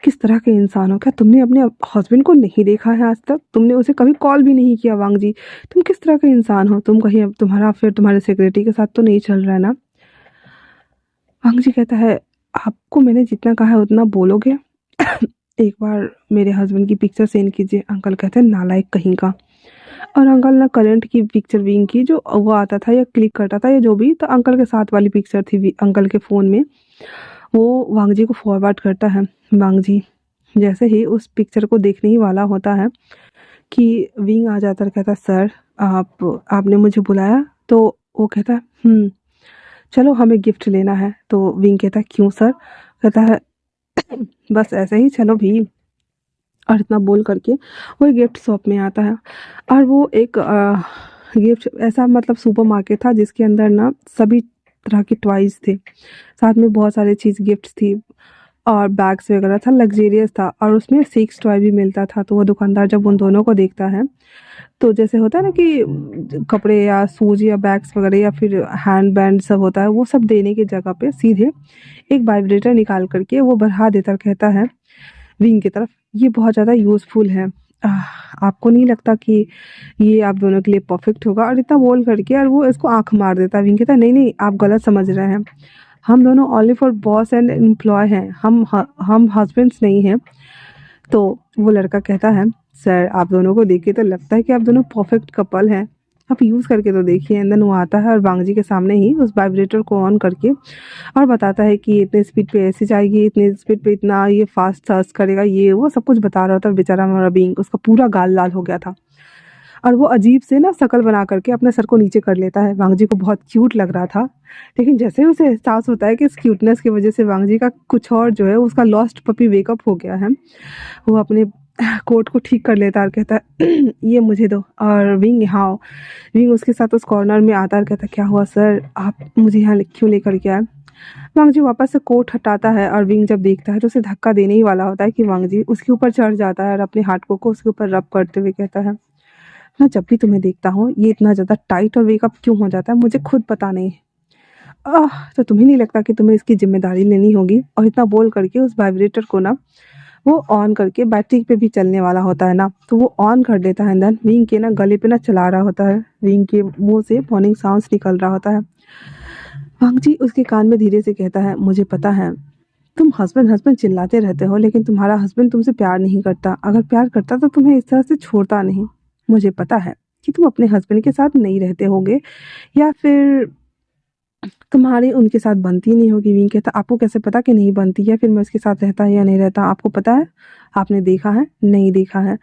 किस तरह के इंसान हो? क्या तुमने अपने हस्बैंड को नहीं देखा है आज तक? तुमने उसे कभी कॉल भी नहीं किया वांग जी। तुम किस तरह के इंसान हो? तुम कहीं अब तुम्हारा अफेयर तुम्हारे सेक्रेटरी के साथ तो नहीं चल रहा है ना?" वांग जी कहता है, "आपको मैंने जितना कहा है उतना बोलोगे? एक बार मेरे हस्बैंड की पिक्चर सेंड कीजिए।" अंकल कहते हैं, "नालायक कहीं का।" और अंकल ने करंट की पिक्चर विंग की जो वो आता था या क्लिक करता था या जो भी, तो अंकल के साथ वाली पिक्चर थी अंकल के फ़ोन में, वो वांग जी को फॉरवर्ड करता है। वांग जी जैसे ही उस पिक्चर को देखने ही वाला होता है कि विंग आ जाता है, कहता है, "सर आपने मुझे बुलाया?" तो वो कहता है, चलो हमें गिफ्ट लेना है।" तो विंग कहता है, "क्यों सर?" कहता है, "बस ऐसे ही चलो भी।" और इतना बोल करके वो एक गिफ्ट शॉप में आता है, और वो एक गिफ्ट ऐसा, मतलब सुपरमार्केट था जिसके अंदर ना सभी तरह के टॉयज़ थे। साथ में बहुत सारी चीज़ गिफ्ट्स थी और बैग्स वगैरह था, लग्ज़रियस था, और उसमें सेक्स टॉय भी मिलता था। तो वो दुकानदार जब उन दोनों को देखता है, तो जैसे होता है ना कि कपड़े या शूज़ या बैग्स वगैरह या फिर हैंड बैंड सब होता है, वो सब देने की जगह पे सीधे एक वाइब्रेटर निकाल कर के वो बढ़ा देता और कहता है विंग की तरफ, "ये बहुत ज़्यादा यूज़फुल है, आपको नहीं लगता कि ये आप दोनों के लिए परफेक्ट होगा? और इतना बोल करके और वो इसको आँख मार देता है। विंग कहता है, नहीं नहीं, आप गलत समझ रहे हैं। हम दोनों only for boss and employee हैं, हम हस्बैंड्स नहीं हैं। तो वो लड़का कहता है, सर आप दोनों को देख के तो लगता है कि आप दोनों परफेक्ट कपल हैं, आप यूज़ करके तो देखिए। एंड देन वो आता है और वांगजी के सामने ही उस वाइब्रेटर को ऑन करके और बताता है कि इतने स्पीड पे ऐसे जाएगी, इतने स्पीड पे इतना ये फास्ट सर्च करेगा, ये वो सब कुछ बता रहा था। और बेचारा हमारा बीइंग, उसका पूरा गाल लाल हो गया था और वो अजीब से ना शक्ल बना करके अपने सर को नीचे कर लेता है। वांगजी को बहुत क्यूट लग रहा था, लेकिन जैसे ही उसे एहसास होता है कि इस क्यूटनेस की वजह से वांगजी का कुछ और जो है उसका लॉस्ट पपी वेकअप हो गया है, वो अपने कोट को ठीक कर लेता है और कहता है ये मुझे दो। और विंग यहाँ आओ। विंग उसके साथ उस कॉर्नर में आता है और कहता है, क्या हुआ सर, आप मुझे यहाँ क्यों लेकर के आए? वांगजी वापस से कोट हटाता है और विंग जब देखता है तो उसे धक्का देने ही वाला होता है कि वांगजी उसके ऊपर चढ़ जाता है और अपने हाथ को उसके ऊपर रब करते हुए कहता है, मैं जब भी तुम्हें देखता हूँ ये इतना ज़्यादा टाइट और वेकअप क्यों हो जाता है, मुझे खुद पता नहीं है। तो तुम्हें नहीं लगता कि तुम्हें इसकी जिम्मेदारी लेनी होगी? और इतना बोल करके उस वाइब्रेटर को ना वो ऑन करके, बैटरी पे भी चलने वाला होता है ना, तो वो ऑन कर देता है। देन विंग के ना गले पे ना चला रहा होता है, विंग के मुंह से मॉर्निंग साउंड्स निकल रहा होता है। वांगजी उसके कान में धीरे से कहता है, मुझे पता है तुम हस्बैंड हस्बैंड चिल्लाते रहते हो, लेकिन तुम्हारा हस्बैंड तुमसे प्यार नहीं करता। अगर प्यार करता तो तुम्हें इस तरह से छोड़ता नहीं। मुझे पता है कि तुम अपने हस्बैंड के साथ नहीं रहते होगे, या फिर तुम्हारी उनके साथ बनती नहीं होगी। विंग कहता, आपको कैसे पता कि नहीं बनती है? फिर मैं उसके साथ रहता है या नहीं रहता, आपको पता है? आपने देखा है? नहीं देखा है?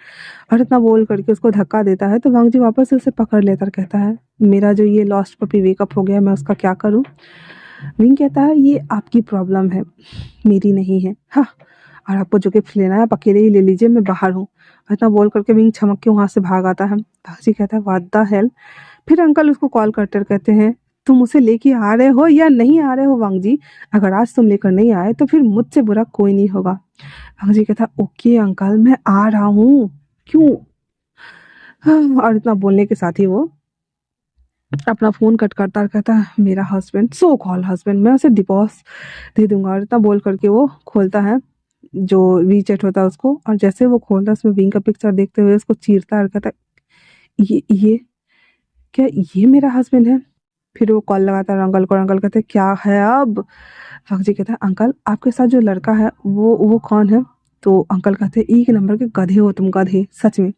और इतना बोल करके उसको धक्का देता है। तो वांगजी वापस से उसे पकड़ लेता और कहता है, मेरा जो ये लॉस्ट पपी वेकअप हो गया, मैं उसका क्या करूं? विंग कहता है, ये आपकी प्रॉब्लम है, मेरी नहीं है। हाँ, और आपको जो गिफ्ट लेना है आप अकेले ही ले लीजिए, मैं बाहर हूँ। इतना बोल करके विंग छमक के वहाँ से भाग आता है। वांगजी कहता है, व्हाट द हेल? फिर अंकल उसको कॉल करते कहते हैं, तुम उसे लेके आ रहे हो या नहीं आ रहे हो वांगजी? अगर आज तुम लेकर नहीं आए तो फिर मुझसे बुरा कोई नहीं होगा। वांगजी कहता, ओके अंकल, मैं आ रहा हूँ। क्यों? और इतना बोलने के साथ ही वो अपना फोन कट करता और कहता है, मेरा हस्बैंड, सो कॉल हस्बैंड, मैं उसे डिवोर्स दे दूंगा। और इतना बोल करके वो खोलता है जो वीचैट होता है उसको, और जैसे वो खोलता है उसमें विंग का पिक्चर देखते हुए उसको चीरता है और कहता है, ये क्या, ये मेरा हस्बैंड है? फिर वो कॉल लगाता है अंकल को। अंकल कहते हैं, क्या है अब? वांगजी कहता है, अंकल आपके साथ जो लड़का है वो कौन है? तो अंकल कहते हैं, एक नंबर के गधे हो तुम, गधे, सच में।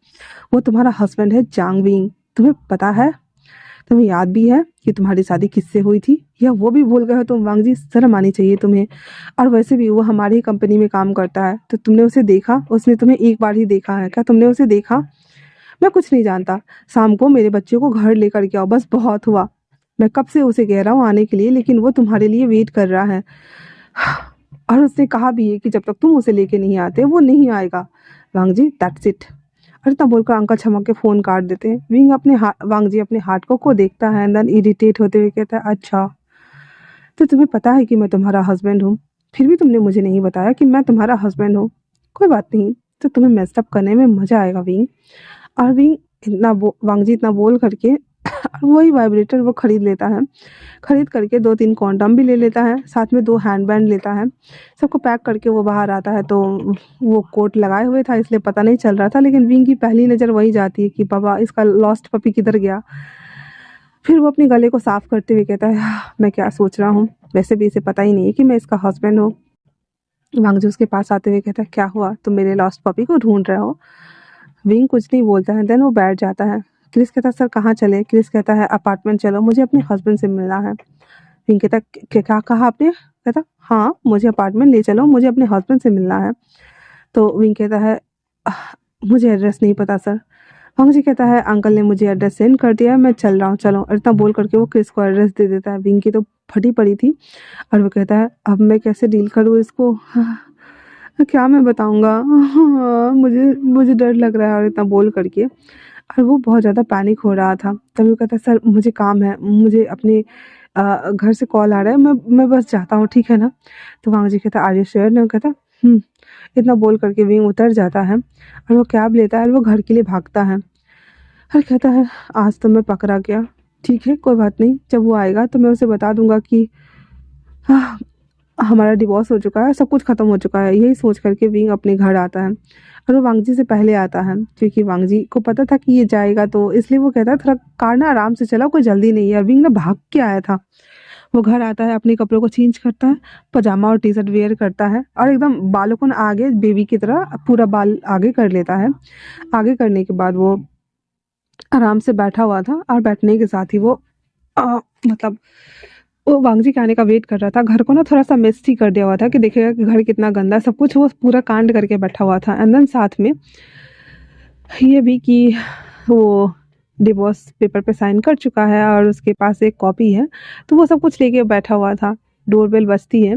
वो तुम्हारा हस्बैंड है, जांग विंग। तुम्हें पता है, तुम्हें याद भी है कि तुम्हारी शादी किससे हुई थी, या वो भी भूल गए हो तुम? वांगजी, शर्म आनी चाहिए तुम्हें। और वैसे भी वो हमारी ही कंपनी में काम करता है, तो तुमने उसे देखा? उसने तुम्हें एक बार ही देखा है क्या? तुमने उसे देखा? मैं कुछ नहीं जानता। शाम को मेरे बच्चे को घर लेकर के आओ, बस बहुत हुआ। मैं कब से उसे कह रहा हूँ आने के लिए, लेकिन वो तुम्हारे लिए वेट कर रहा है। और उसने कहा भी है कि जब तक तुम उसे लेके नहीं आते वो नहीं आएगा। वांगजी, दैट्स इट। और इतना बोलकर अंकल छमक के फोन काट देते हैं। वांगजी अपने हाथ को देखता है, देन इरिटेट होते हुए कहता है, अच्छा तो तुम्हें पता है कि मैं तुम्हारा हस्बैंड हूँ, फिर भी तुमने मुझे नहीं बताया कि मैं तुम्हारा हस्बैंड हूँ। कोई बात नहीं, तो तुम्हें मेस्टअप करने में मजा आएगा विंग। और विंग वांगजी इतना बोल करके वही वाइब्रेटर वो खरीद लेता है। खरीद करके 2-3 कॉन्डम भी ले लेता है, साथ में 2 हैंडबैंड लेता है। सबको पैक करके वो बाहर आता है। तो वो कोट लगाए हुए था इसलिए पता नहीं चल रहा था, लेकिन विंग की पहली नज़र वही जाती है कि बाबा इसका लॉस्ट पपी किधर गया। फिर वो अपने गले को साफ करते हुए कहता है, मैं क्या सोच रहा हूँ, वैसे भी इसे पता ही नहीं है कि मैं इसका हस्बैंड हूँ। वांगजी उसके पास आते हुए कहता है, क्या हुआ, तुम मेरे लॉस्ट पपी को ढूंढ रहे हो? विंग कुछ नहीं बोलता है, देन वो बैठ जाता है। क्रिस कहता है, सर कहाँ चले? क्रिस कहता है, अपार्टमेंट चलो, मुझे अपने हस्बैंड से मिलना है। विंग कहता, क्या कहा आपने? कहता, हाँ मुझे अपार्टमेंट ले चलो, मुझे अपने हस्बैंड से मिलना है। तो विंग कहता है, मुझे एड्रेस नहीं पता सर। वांगजी कहता है, अंकल ने मुझे एड्रेस सेंड कर दिया है, मैं चल रहा हूँ, चलो। और इतना बोल करके वो क्रिस को एड्रेस दे देता है। विंग की तो फटी पड़ी थी और वो कहता है, अब मैं कैसे डील करूँ इसको, क्या मैं बताऊंगा, मुझे मुझे डर लग रहा है। और इतना बोल करके और वो बहुत ज़्यादा पैनिक हो रहा था। तभी वो कहता है, सर मुझे काम है, मुझे अपने घर से कॉल आ रहा है, मैं बस जाता हूँ, ठीक है ना? तो वांगजी कहता, आर यू श्योर? ने कहता, इतना बोल करके विंग उतर जाता है और वो कैब लेता है और वो घर के लिए भागता है। और कहता है, आज तो मैं पकड़ा गया, ठीक है कोई बात नहीं, जब वो आएगा तो मैं उसे बता दूंगा कि हमारा डिवोर्स हो चुका है, सब कुछ खत्म हो चुका है। यही सोच करके विंग अपने घर आता है और वो वांगजी से पहले आता है, क्योंकि वांगजी को पता था कि ये जाएगा, तो इसलिए वो कहता है थोड़ा कार ना आराम से चलाओ, कोई जल्दी नहीं है। और विंग ना भाग के आया था। वो घर आता है, अपने कपड़ों को चेंज करता है, पजामा और टी शर्ट वेयर करता है और एकदम बालों को ना आगे बेबी की तरह पूरा बाल आगे कर लेता है। आगे करने के बाद वो आराम से बैठा हुआ था और बैठने के साथ ही वो मतलब वो वांगजी के आने का वेट कर रहा था। घर को ना थोड़ा सा मेसी कर दिया हुआ था कि देखेगा कि घर कितना गंदा है, सब कुछ वो पूरा कांड करके बैठा हुआ था। एंड देन साथ में ये भी कि वो डिवोर्स पेपर पे साइन कर चुका है और उसके पास एक कॉपी है, तो वो सब कुछ लेके बैठा हुआ था। डोरबेल बजती है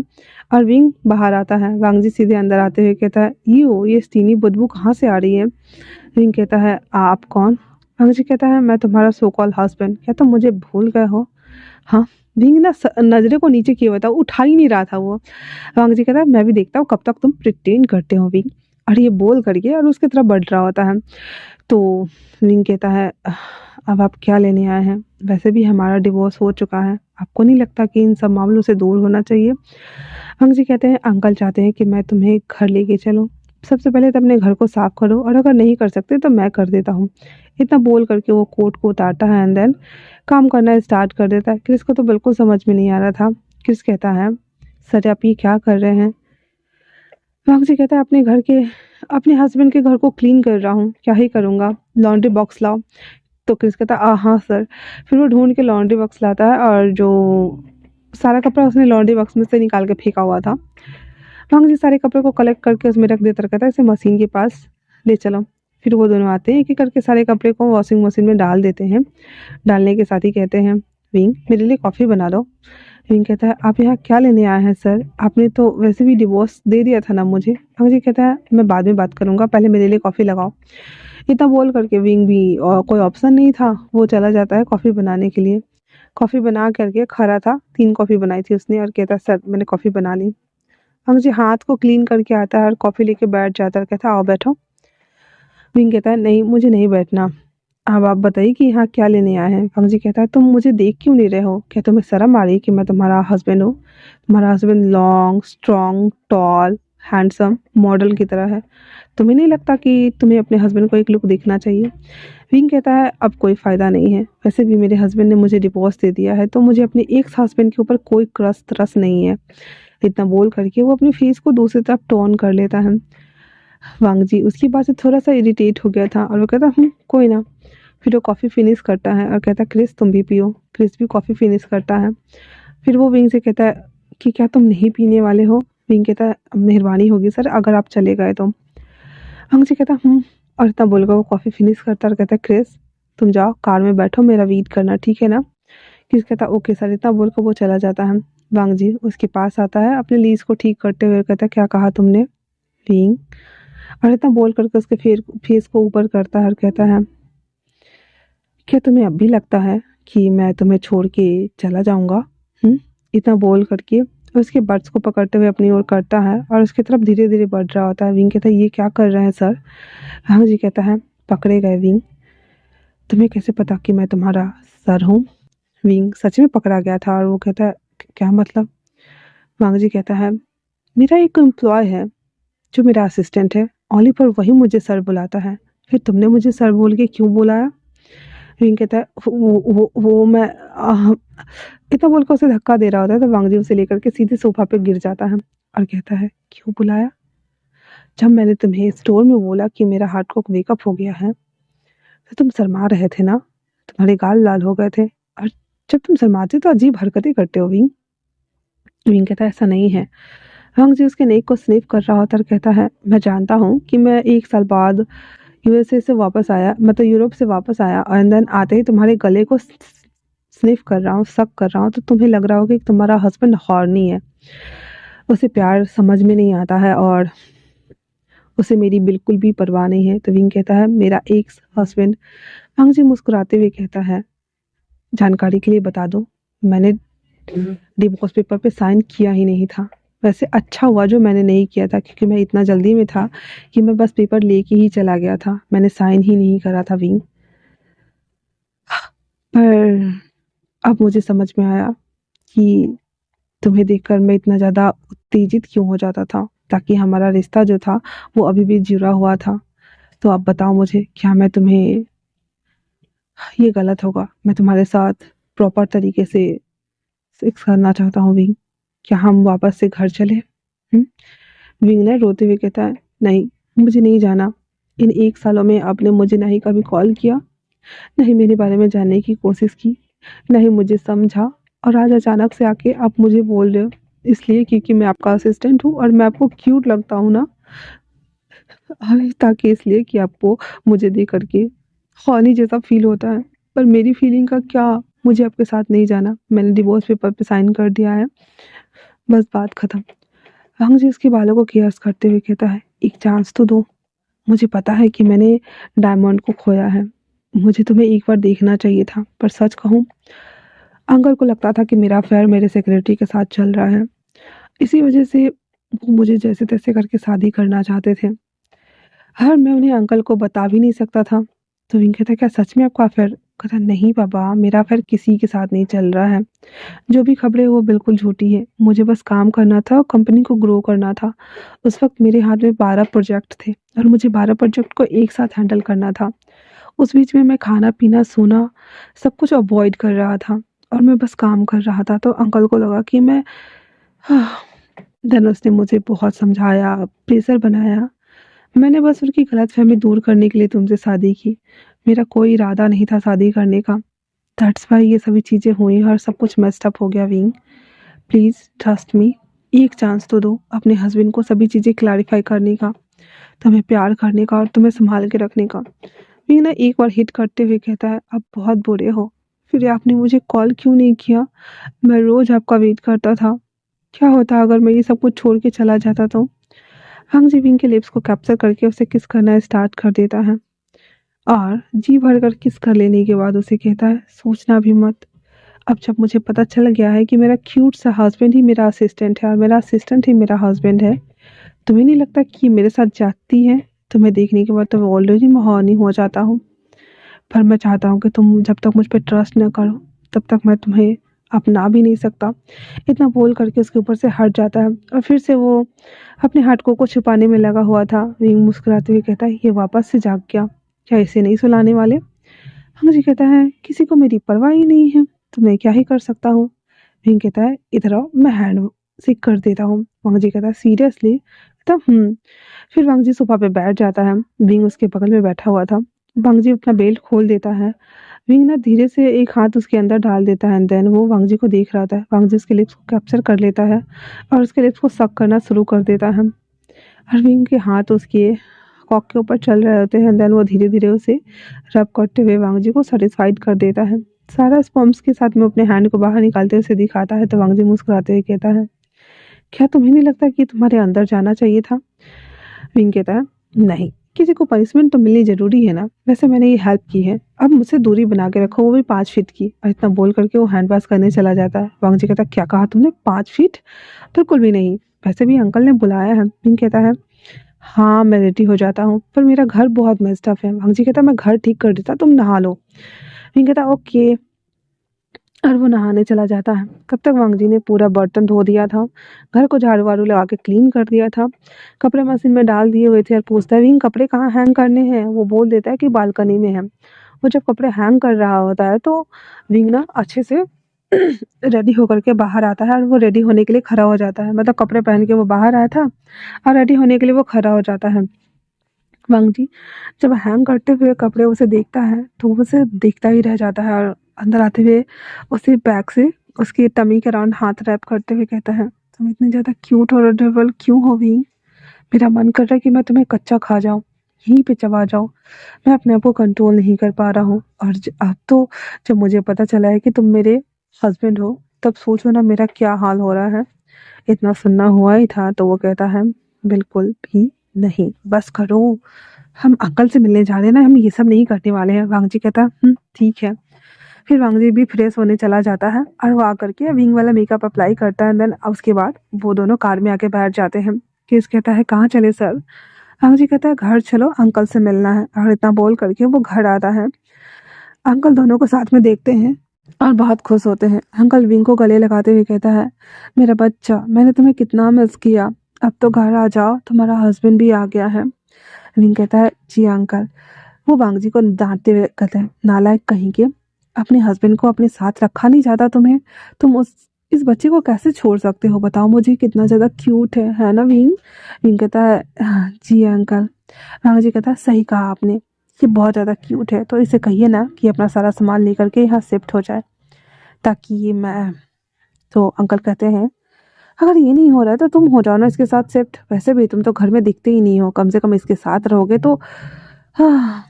और विंग बाहर आता है। वांगजी सीधे अंदर आते हुए कहता है, ये स्टीनी बदबू कहाँ से आ रही है? विंग कहता है, आप कौन? वांगजी कहता है, मैं तुम्हारा सो कॉल हस्बैंड। क्या तुम मुझे भूल गए हो? हाँ। विंग ना नजरे को नीचे किए हुआ था, उठा ही नहीं रहा था वो। वांगजी कहता है, मैं भी देखता हूँ कब तक तुम प्रिटेंड करते हो विंग। और ये बोल करके और उसकी तरफ बढ़ रहा होता है। तो विंग कहता है, अब आप क्या लेने आए हैं? वैसे भी हमारा डिवोर्स हो चुका है, आपको नहीं लगता कि इन सब मामलों से दूर होना चाहिए? अंकल कहते हैं, अंकल चाहते हैं कि मैं तुम्हें घर लेके चलूं। सबसे पहले तो अपने घर को साफ करो और अगर नहीं कर सकते तो मैं कर देता हूँ। इतना बोल करके वो कोट को उतारता है एंड देन काम करना स्टार्ट कर देता है। क्रिस को तो बिल्कुल समझ में नहीं आ रहा था। क्रिस कहता है, सर आप ये क्या कर रहे हैं? वांगजी कहता है, अपने हस्बैंड के घर को क्लीन कर रहा हूँ। क्या ही करूँगा, लॉन्ड्री बॉक्स लाओ। तो क्रिस कहता है, हाँ सर। फिर वो ढूंढ के लॉन्ड्री बॉक्स लाता है और जो सारा कपड़ा उसने लॉन्ड्री बॉक्स में से निकाल के फेंका हुआ था, वांगजी सारे कपड़े को कलेक्ट करके उसमें रख देता, कहता है इसे मशीन के पास ले चलो। फिर वो दोनों आते हैं, एक एक करके सारे कपड़े को वॉशिंग मशीन में डाल देते हैं। डालने के साथ ही कहते हैं, विंग मेरे लिए कॉफ़ी बना दो। विंग कहता है, आप यहाँ क्या लेने आए हैं सर? आपने तो वैसे भी डिवोर्स दे दिया था ना मुझे। वांगजी कहता है, मैं बाद में बात करूँगा, पहले मेरे लिए कॉफ़ी लगाओ। इतना बोल करके विंग भी और कोई ऑप्शन नहीं था, वो चला जाता है कॉफ़ी बनाने के लिए। कॉफ़ी बना करके खड़ा था, 3 कॉफ़ी बनाई थी उसने और कहता है, सर मैंने कॉफ़ी बना ली। मुझे हाथ को क्लीन करके आता है और कॉफ़ी लेके बैठ जाता है, कहता है, आओ बैठो। विंग कहता है, नहीं मुझे नहीं बैठना। अब आप बताइए कि यहाँ क्या लेने आए हैं? फंगजी कहता है, तुम मुझे देख क्यों नहीं रहे हो? क्या तुम्हें शर्म आ रही है कि मैं तुम्हारा हस्बैंड हूँ? तुम्हारा husband long strong toll handsome model की तरह है। तुम्हें नहीं लगता कि तुम्हें अपने हस्बैंड को एक लुक देखना चाहिए? विंग कहता है, अब कोई फ़ायदा नहीं है, वैसे भी मेरे हस्बैंड ने मुझे डिवोर्स दे दिया है, तो मुझे अपने एक्स हस्बैंड के ऊपर कोई क्रस तरस नहीं है। इतना बोल करके वो अपने फेस को दूसरी तरफ टर्न कर लेता है। वांगजी उसकी बात से थोड़ा सा इरिटेट हो गया था और वो कहता, कोई ना। फिर वो कॉफ़ी फिनिश करता है और कहता है, क्रिस तुम भी पियो। क्रिस भी कॉफ़ी फिनिश करता है। फिर वो विंग से कहता है कि क्या तुम नहीं पीने वाले हो? विंग कहता है, मेहरबानी होगी सर अगर आप चले गए तो। वांगजी कहता और इतना बोलकर वो कॉफ़ी फिनिश करता और कहता है, क्रिस तुम जाओ कार में बैठो, मेरा वेट करना, ठीक है ना? क्रिस कहता, ओके सर। इतना बोलकर वो चला जाता है। वांगजी उसके पास आता है अपने लीज को ठीक करते हुए, कहता है, क्या कहा तुमने? विंग और इतना बोल करके उसके फेस को ऊपर करता है और कहता है, क्या तुम्हें अब भी लगता है कि मैं तुम्हें छोड़ के चला जाऊंगा? इतना बोल करके उसके बर्ड्स को पकड़ते हुए अपनी ओर करता है और उसकी तरफ धीरे धीरे बढ़ रहा होता है। विंग कहता है, ये क्या कर रहे हैं सर? हाँ जी कहता है, पकड़े गए विंग। तुम्हें कैसे पता कि मैं तुम्हारा सर हूँ? विंग सच में पकड़ा गया था और वो कहता है, क्या मतलब? वांग जी कहता है, मेरा एक एम्प्लॉय है जो मेरा असिस्टेंट है, ओनली पर वही मुझे सर बुलाता है। फिर तुमने मुझे सर बोल के क्यों बुलाया? विंग कहता है, वो मैं इतना बोलकर उसे धक्का दे रहा होता है, तो वांगजी उसे लेकर के सीधे सोफा पे गिर जाता है और कहता है, क्यों बुलाया? जब मैंने तुम्हें स्टोर में बोला कि मेरा हार्ट को वेकअप हो गया है, तो तुम शर्मा रहे थे ना? तुम्हारे गाल लाल हो गए थे और जब तुम शर्माते तो अजीब हरकतें करते हो विंग। विंग कहता है, ऐसा नहीं है। वांगजी उसके नेक को स्निफ कर रहा होता और कहता है, मैं जानता हूँ कि मैं 1 साल बाद यूएसए से वापस आया, मतलब यूरोप से वापस आया और देन आते ही तुम्हारे गले को स्निफ कर रहा हूँ, सक कर रहा हूँ, तो तुम्हें लग रहा होगा कि तुम्हारा हस्बैंड हॉर्नी है, उसे प्यार समझ में नहीं आता है और उसे मेरी बिल्कुल भी परवाह नहीं है। तो विंग कहता है, मेरा एक्स हस्बैंड। वांगजी मुस्कुराते हुए कहता है, जानकारी के लिए बता दो, मैंने डिवोर्स पेपर पे साइन किया ही नहीं था। वैसे अच्छा हुआ जो मैंने नहीं किया था, क्योंकि मैं इतना जल्दी में था कि मैं बस पेपर लेके ही चला गया था, मैंने साइन ही नहीं करा था विंग। पर अब मुझे समझ में आया कि तुम्हें देखकर मैं इतना ज़्यादा उत्तेजित क्यों हो जाता था, ताकि हमारा रिश्ता जो था वो अभी भी जुड़ा हुआ था। तो आप बताओ मुझे, क्या मैं तुम्हें ये गलत होगा? मैं तुम्हारे साथ प्रॉपर तरीके से सेक्स करना चाहता हूँ विंग। क्या हम वापस से घर चले? विंग ने रोते हुए कहता है, नहीं, मुझे नहीं जाना। इन 1 सालों में आपने मुझे नहीं कभी कॉल किया, नहीं मेरे बारे में जानने की कोशिश की, नहीं मुझे समझा, और आज अचानक से आके आप मुझे बोल रहे हो इसलिए क्योंकि मैं आपका असिस्टेंट हूँ और मैं आपको क्यूट लगता हूँ ना? ताकि इसलिए कि आपको मुझे देख करके ख़ाली जैसा फ़ील होता है। पर मेरी फ़ीलिंग का क्या? मुझे आपके साथ नहीं जाना। मैंने डिवोर्स पेपर पे साइन कर दिया है। बस बात ख़त्म। वांग जी उसके बालों को केयर्स करते हुए कहता है, एक चांस तो दो। मुझे पता है कि मैंने डायमंड को खोया है। मुझे तुम्हें एक बार देखना चाहिए था, पर सच कहूँ, अंकल को लगता था कि मेरा अफेयर मेरे सेक्रेटरी के साथ चल रहा है। इसी वजह से वो मुझे जैसे-तैसे करके शादी करना चाहते थे। मैं उन्हें अंकल को बता भी नहीं सकता था। तो विंग कहता है, क्या सच में आपका अफेयर? कहता है, नहीं पापा, मेरा अफेयर किसी के साथ नहीं चल रहा है। जो भी खबरें वो बिल्कुल झूठी है। मुझे बस काम करना था और कंपनी को ग्रो करना था। उस वक़्त मेरे हाथ में 12 प्रोजेक्ट थे और मुझे 12 प्रोजेक्ट को एक साथ हैंडल करना था। उस बीच में मैं खाना-पीना, सोना सब कुछ अवॉइड कर रहा था और मैं बस काम कर रहा था। तो अंकल को लगा कि मैं देन उसने मुझे बहुत समझाया, प्रेशर बनाया। मैंने बस उनकी गलतफ़हमी दूर करने के लिए तुमसे शादी की। मेरा कोई इरादा नहीं था शादी करने का। दैट्स व्हाई ये सभी चीज़ें हुई और सब कुछ मेस्ड अप हो गया विंग। प्लीज़ ट्रस्ट मी, एक चांस तो दो अपने हस्बैंड को सभी चीज़ें क्लैरिफ़ाई करने का, तुम्हें प्यार करने का और तुम्हें सँभाल के रखने का। विंग ना एक बार हिट करते हुए कहता है, आप बहुत बुरे हो। फिर आपने मुझे कॉल क्यों नहीं किया? मैं रोज़ आपका वेट करता था। क्या होता अगर मैं ये सब कुछ छोड़ के चला जाता तो? हंग जी के लिप्स को कैप्चर करके उसे किस करना स्टार्ट कर देता है और जी भरकर किस कर लेने के बाद उसे कहता है, सोचना भी मत। अब जब मुझे पता चल गया है कि मेरा क्यूट सा हस्बैंड ही मेरा असिस्टेंट है और मेरा असिस्टेंट ही मेरा हस्बैंड है, तुम्हें नहीं लगता कि ये मेरे साथ जाती है? तुम्हें देखने के बाद तो मैं ऑलरेडी मोहानी हो जाता हूँ। पर मैं चाहता हूँ कि तुम जब तक मुझ पे ट्रस्ट न करो, तब तक मैं तुम्हें अपना भी नहीं सकता। इतना बोल करके उसके ऊपर से हट जाता है और फिर से वो अपने हटकों को छुपाने में लगा हुआ था। विंग मुस्कुराते हुए कहता है, ये वापस से जाग गया, क्या इसे नहीं सुलाने वाले? हाँ जी कहता है, किसी को मेरी परवाह ही नहीं है, तो मैं क्या ही कर सकता हूँ? विंग कहता है, इधर आओ, मैं हैंड से कर देता हूँ। वांग जी कहता है, सीरियसली? कहता फिर वांग जी सोफा पे बैठ जाता है। विंग उसके बगल में बैठा हुआ था। वांग जी अपना बेल्ट खोल देता है। विंग ना धीरे से एक हाथ उसके अंदर डाल देता है एंड देन वो वांग जी को देख रहा होता है। वांग जी उसके लिप्स को कैप्चर कर लेता है और उसके लिप्स को सक करना शुरू कर देता है। और विंग के हाथ उसके कॉक के ऊपर चल रहे होते हैं देन वो धीरे-धीरे उसे रब करते हुए वांग जी को सैटिस्फाइड कर देता है। सारा स्पर्म्स के साथ में अपने हैंड को बाहर निकालते हुए उसे दिखाता है तो वांग जी मुस्कुराते हुए कहता है, क्या तुम्हें नहीं लगता कि तुम्हारे अंदर जाना चाहिए था? विंग कहता है, नहीं, किसी को पनिशमेंट तो मिलनी ज़रूरी है ना, वैसे मैंने ये हेल्प की है, अब मुझसे दूरी बना के रखो, वो भी 5 फीट की। और इतना बोल करके वो हैंड वॉश करने चला जाता है। वांग जी कहता है, क्या कहा तुमने, 5 फीट? बिल्कुल भी नहीं, वैसे भी अंकल ने बुलाया है। विंग कहता है, हाँ मैं रेडी हो जाता हूँ, पर मेरा घर बहुत मेस्ड अप है। वांग जी कहता है, मैं घर ठीक कर देता, तुम नहा लो। विंग कहता है, ओके। और वो नहाने चला जाता है। तब तक वांग जी ने पूरा बर्तन धो दिया था, घर को झाड़ू-वाड़ू लगा के क्लीन कर दिया था, कपड़े मशीन में डाल दिए हुए थे और पूछता है, विंग कपड़े कहाँ हैंग करने हैं? वो बोल देता है कि बालकनी में है। वो जब कपड़े हैंग कर रहा होता है तो विंग ना अच्छे से रेडी होकर के बाहर आता है और वो रेडी होने के लिए खड़ा हो जाता है। मतलब कपड़े पहन के वो बाहर आया था और रेडी होने के लिए वो खड़ा हो जाता है। वांग जी जब हैंग करते हुए कपड़े उसे देखता है तो वो उसे देखता ही रह जाता है और अंदर आते हुए उसे बैक से उसकी टमी के अराउंड हाथ रैप करते हुए कहता है, तुम इतनी ज़्यादा क्यूट और अडोरेबल क्यों हो विंग? मेरा मन कर रहा है कि मैं तुम्हें कच्चा खा जाऊँ, यहीं पे चबा जाऊँ। मैं अपने आप को कंट्रोल नहीं कर पा रहा हूँ और अब तो जब मुझे पता चला है कि तुम मेरे हस्बैंड हो, तब सोचो ना मेरा क्या हाल हो रहा है। इतना सुनना हुआ ही था तो वो कहता है, बिल्कुल भी नहीं, बस करो। हम अंकल से मिलने जा रहे हैं ना, हम ये सब नहीं करने वाले हैं। वांग जी कहता है, ठीक है। फिर वांग जी भी फ्रेश होने चला जाता है और वो आकर के विंग वाला मेकअप अप्लाई करता है देन उसके बाद वो दोनों कार में आके बैठ जाते हैं। किस कहता है, कहाँ चले सर? वांग जी कहता है, घर चलो, अंकल से मिलना है। और इतना बोल करके वो घर आता है। अंकल दोनों को साथ में देखते हैं और बहुत खुश होते हैं। अंकल विंग को गले लगाते हुए कहता है, मेरा बच्चा, मैंने तुम्हें कितना मिस किया, अब तो घर आ जाओ, तुम्हारा हस्बैंड भी आ गया है। विंग कहता है, जी अंकल। वो वांगजी को डांटते हुए कहते हैं, नालायक कहीं के, अपने हस्बैंड को अपने साथ रखा नहीं जाता तुम्हें, तुम उस इस बच्चे को कैसे छोड़ सकते हो, बताओ मुझे, कितना ज्यादा क्यूट है ना विंग। विंग कहता है, "हाँ, जी अंकल।" वांगजी कहता है, सही कहा आपने, ये बहुत ज्यादा क्यूट है, तो इसे कहिए ना कि अपना सारा सामान लेकर के यहाँ शिफ्ट हो जाए, ताकि ये मैं तो अंकल कहते हैं, अगर ये नहीं हो रहा है तो तुम हो जाओ ना इसके साथ शिफ्ट, वैसे भी तुम तो घर में दिखते ही नहीं हो, कम से कम इसके साथ रहोगे तो हाँ,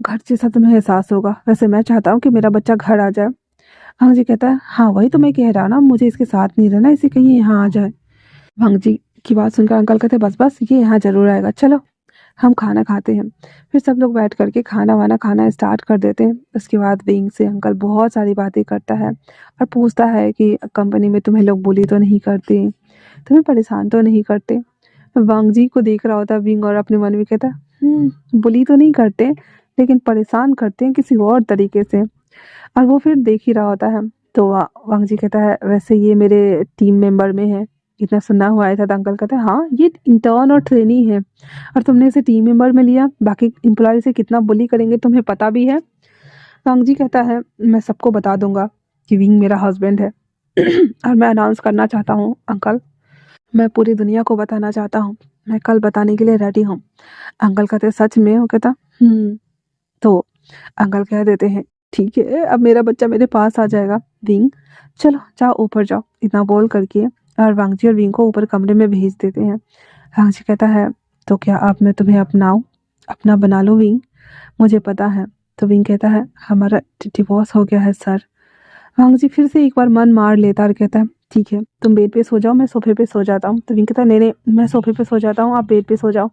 घर जैसा तुम्हें एहसास होगा। वैसे मैं चाहता हूँ कि मेरा बच्चा घर आ जाए। भांग जी कहता है, हाँ वही तो मैं कह रहा ना, मुझे इसके साथ नहीं रहना, इसे कहीं यहाँ आ जाए। भांग जी की बात सुनकर अंकल कहते, बस बस, ये यहाँ जरूर आएगा, चलो हम खाना खाते हैं। फिर सब लोग बैठ करके खाना वाना खाना स्टार्ट कर देते हैं। उसके बाद विंग से अंकल बहुत सारी बातें करता है और पूछता है कि कंपनी में तुम्हें लोग बुली तो नहीं करते, तुम्हें परेशान तो नहीं करते। वांग जी को देख रहा होता है विंग और अपने मन में कहता है, बुली तो नहीं करते, लेकिन परेशान करते हैं किसी और तरीके से। और वो फिर देख ही रहा होता है। तो वांग जी कहता है, वैसे ये मेरे टीम मेंबर में है, इतना सुना हुआ आया था। तो अंकल कहता है, हाँ ये इंटर्न और ट्रेनी है और तुमने इसे टीम मेंबर में लिया, बाकी एम्प्लॉय से कितना बुली करेंगे तुम्हें पता भी है। वांग जी कहता है, मैं सबको बता दूंगा कि विंग मेरा हस्बैंड है और मैं अनाउंस करना चाहता हूँ अंकल, मैं पूरी दुनिया को बताना चाहता हूँ, मैं कल बताने के लिए रेडी हूँ। अंकल कहते, सच में? वो कहता, तो अंकल कह देते हैं, ठीक है, अब मेरा बच्चा मेरे पास आ जाएगा। विंग, चलो जाओ ऊपर जाओ, इतना बोल करके और वांगजी और विंग को ऊपर कमरे में भेज देते हैं। वांगजी कहता है, तो क्या अब मैं तुम्हें अपनाऊं, अपना बना लूं विंग, मुझे पता है। तो विंग कहता है, हमारा डिवोर्स हो गया है सर। वांगजी फिर से एक बार मन मार लेता और कहता है, ठीक है, तुम बेड पे सो जाओ, मैं सोफे पे सो जाता हूँ। तो विंग कहता है, नहीं नहीं, मैं सोफे पे सो जाता हूँ, आप बेड पे सो जाओ।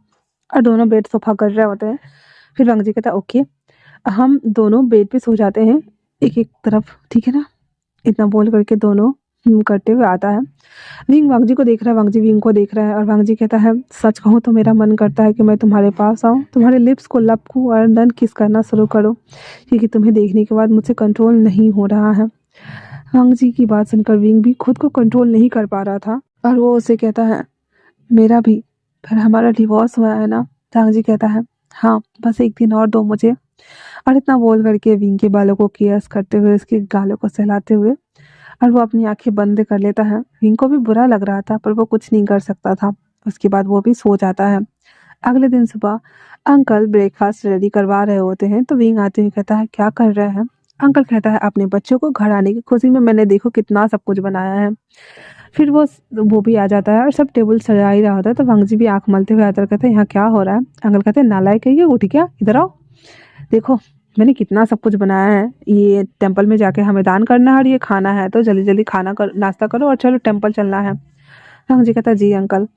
और दोनों बेड सोफा कर रहे होते हैं। फिर वांगजी कहता है, ओके, हम दोनों बेड पे सो जाते हैं, एक एक तरफ, ठीक है ना। इतना बोल करके दोनों करते हुए आता है। विंग वांगजी को देख रहा है, वांगजी विंग को देख रहा है और वांगजी कहता है, सच कहूँ तो मेरा मन करता है कि मैं तुम्हारे पास आऊँ, तुम्हारे लिप्स को लपकूँ और देन किस करना शुरू करूँ, क्योंकि तुम्हें देखने के बाद मुझसे कंट्रोल नहीं हो रहा है। वांगजी की बात सुनकर विंग भी खुद को कंट्रोल नहीं कर पा रहा था और वो उसे कहता है, मेरा भी, फिर हमारा डिवोर्स हुआ है ना। वांगजी कहता है, हाँ बस एक दिन और दो मुझे। और इतना बोल करके विंग के बालों को केयर्स करते हुए, उसके गालों को सहलाते हुए, और वो अपनी आंखें बंद कर लेता है। विंग को भी बुरा लग रहा था पर वो कुछ नहीं कर सकता था। उसके बाद वो भी सो जाता है। अगले दिन सुबह अंकल ब्रेकफास्ट रेडी करवा रहे होते हैं तो विंग आते हुए कहता है, क्या कर रहे हैं? अंकल कहता है, अपने बच्चों को घर आने की खुशी में मैंने देखो कितना सब कुछ बनाया है। फिर वो भी आ जाता है और सब टेबल सजा ही रहा होता है। तो वांगजी भी आंख मलते हुए आता है, कहते हैं, यहाँ क्या हो रहा है? अंकल कहते हैं, नालायक है ये, उठ क्या, इधर आओ, देखो मैंने कितना सब कुछ बनाया है, ये टेंपल में जाके हमें दान करना है और ये खाना है, तो जल्दी जल्दी खाना कर, नाश्ता करो और चलो टेंपल चलना है। वांगजी कहता है, जी अंकल।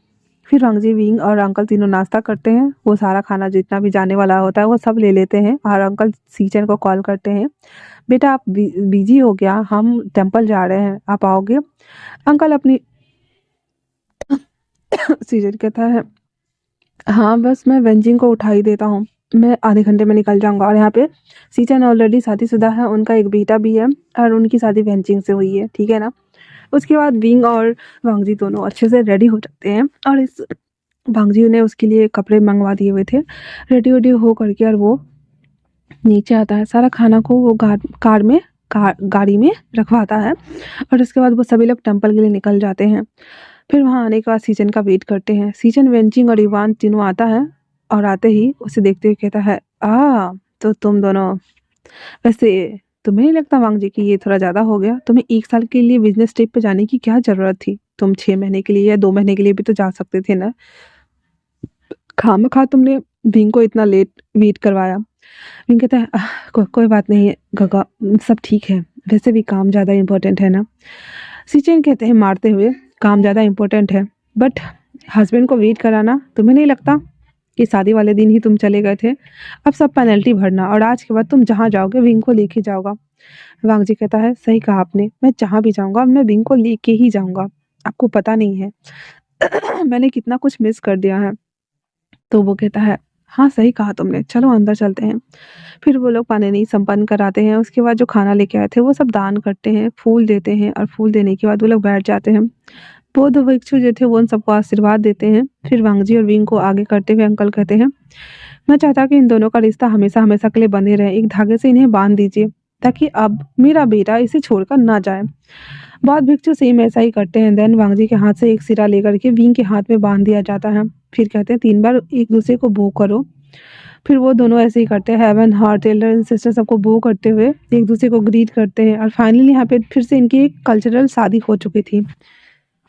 फिर वांगजी, विंग और अंकल तीनों नाश्ता करते हैं। वो सारा खाना जितना भी जाने वाला होता है वो सब ले लेते हैं और अंकल सीचन को कॉल करते हैं, बेटा आप बिजी हो गया, हम टेंपल जा रहे हैं, आप आओगे? अंकल अपनी सीजन कहता है, हाँ बस मैं वेंजिंग को उठा ही देता हूँ, मैं आधे घंटे में निकल जाऊंगा। और यहाँ पे सीचन ऑलरेडी शादीशुदा है, उनका एक बेटा भी है और उनकी शादी वेंजिंग से हुई है, ठीक है ना। उसके बाद विंग और वांगजी दोनों अच्छे से रेडी हो जाते हैं और इस वांगजी ने उसके लिए कपड़े मंगवा दिए हुए थे। रेडी वेडी हो करके और वो नीचे आता है, सारा खाना को वो गाड़ी में रखवाता है और उसके बाद वो सभी लोग टेंपल के लिए निकल जाते हैं। फिर वहाँ आने के बाद सीजन का वेट करते हैं। सीजन, वेंचिंग और इवान तीनों आता है और आते ही उसे देखते हुए कहता है, तो तुम दोनों, वैसे तुम्हें नहीं लगता वांग जी कि ये थोड़ा ज़्यादा हो गया? तुम्हें 1 साल के लिए बिजनेस ट्रिप पे जाने की क्या ज़रूरत थी? तुम 6 महीने के लिए या 2 महीने के लिए भी तो जा सकते थे ना। खामखा तुमने विंग को इतना लेट वेट करवाया। विंग कहता है, कोई बात नहीं है गगा, सब ठीक है, वैसे भी काम ज़्यादा इम्पोर्टेंट है ना। सीचेन कहते हैं मारते हुए, काम ज़्यादा इम्पोर्टेंट है, बट हस्बैंड को वेट कराना, तुम्हें नहीं लगता कि शादी वाले दिन ही तुम चले गए थे? अब सब पेनल्टी भरना और आज के बाद तुम जहाँ जाओगे विंग को लेके जाओगा। वांग जी कहता है, सही कहा आपने, मैं जहाँ भी जाऊँगा मैं विंग को लेके ही जाऊँगा, आपको पता नहीं है मैंने कितना कुछ मिस कर दिया है। तो वो कहता है, हाँ सही कहा तुमने, चलो अंदर चलते हैं। फिर वो लोग पानी संपन्न कराते हैं, उसके बाद जो खाना लेके आए थे वो सब दान करते हैं, फूल देते हैं और फूल देने के बाद वो लोग बैठ जाते हैं। बौद्ध भिक्षु जो थे वो उन सबको आशीर्वाद देते हैं। फिर वांगजी और विंग को आगे करते हुए अंकल कहते हैं, मैं चाहता कि इन दोनों का रिश्ता हमेशा हमेशा के लिए बने रहे, एक धागे से इन्हें बांध दीजिए ताकि अब मेरा बेटा इसे छोड़कर ना जाए। बौद्ध भिक्षु सेम ऐसा ही करते हैं। देन वांगजी के हाथ से एक सिरा लेकर के विंग के हाथ में बांध दिया जाता है। फिर कहते हैं 3 बार एक दूसरे को बो करो। फिर वो दोनों ऐसे ही करते हैं, heaven heart elder and sister सबको बो करते हुए एक दूसरे को ग्रीट करते हैं। और फाइनली यहाँ पे फिर से इनकी एक कल्चरल शादी हो चुकी थी।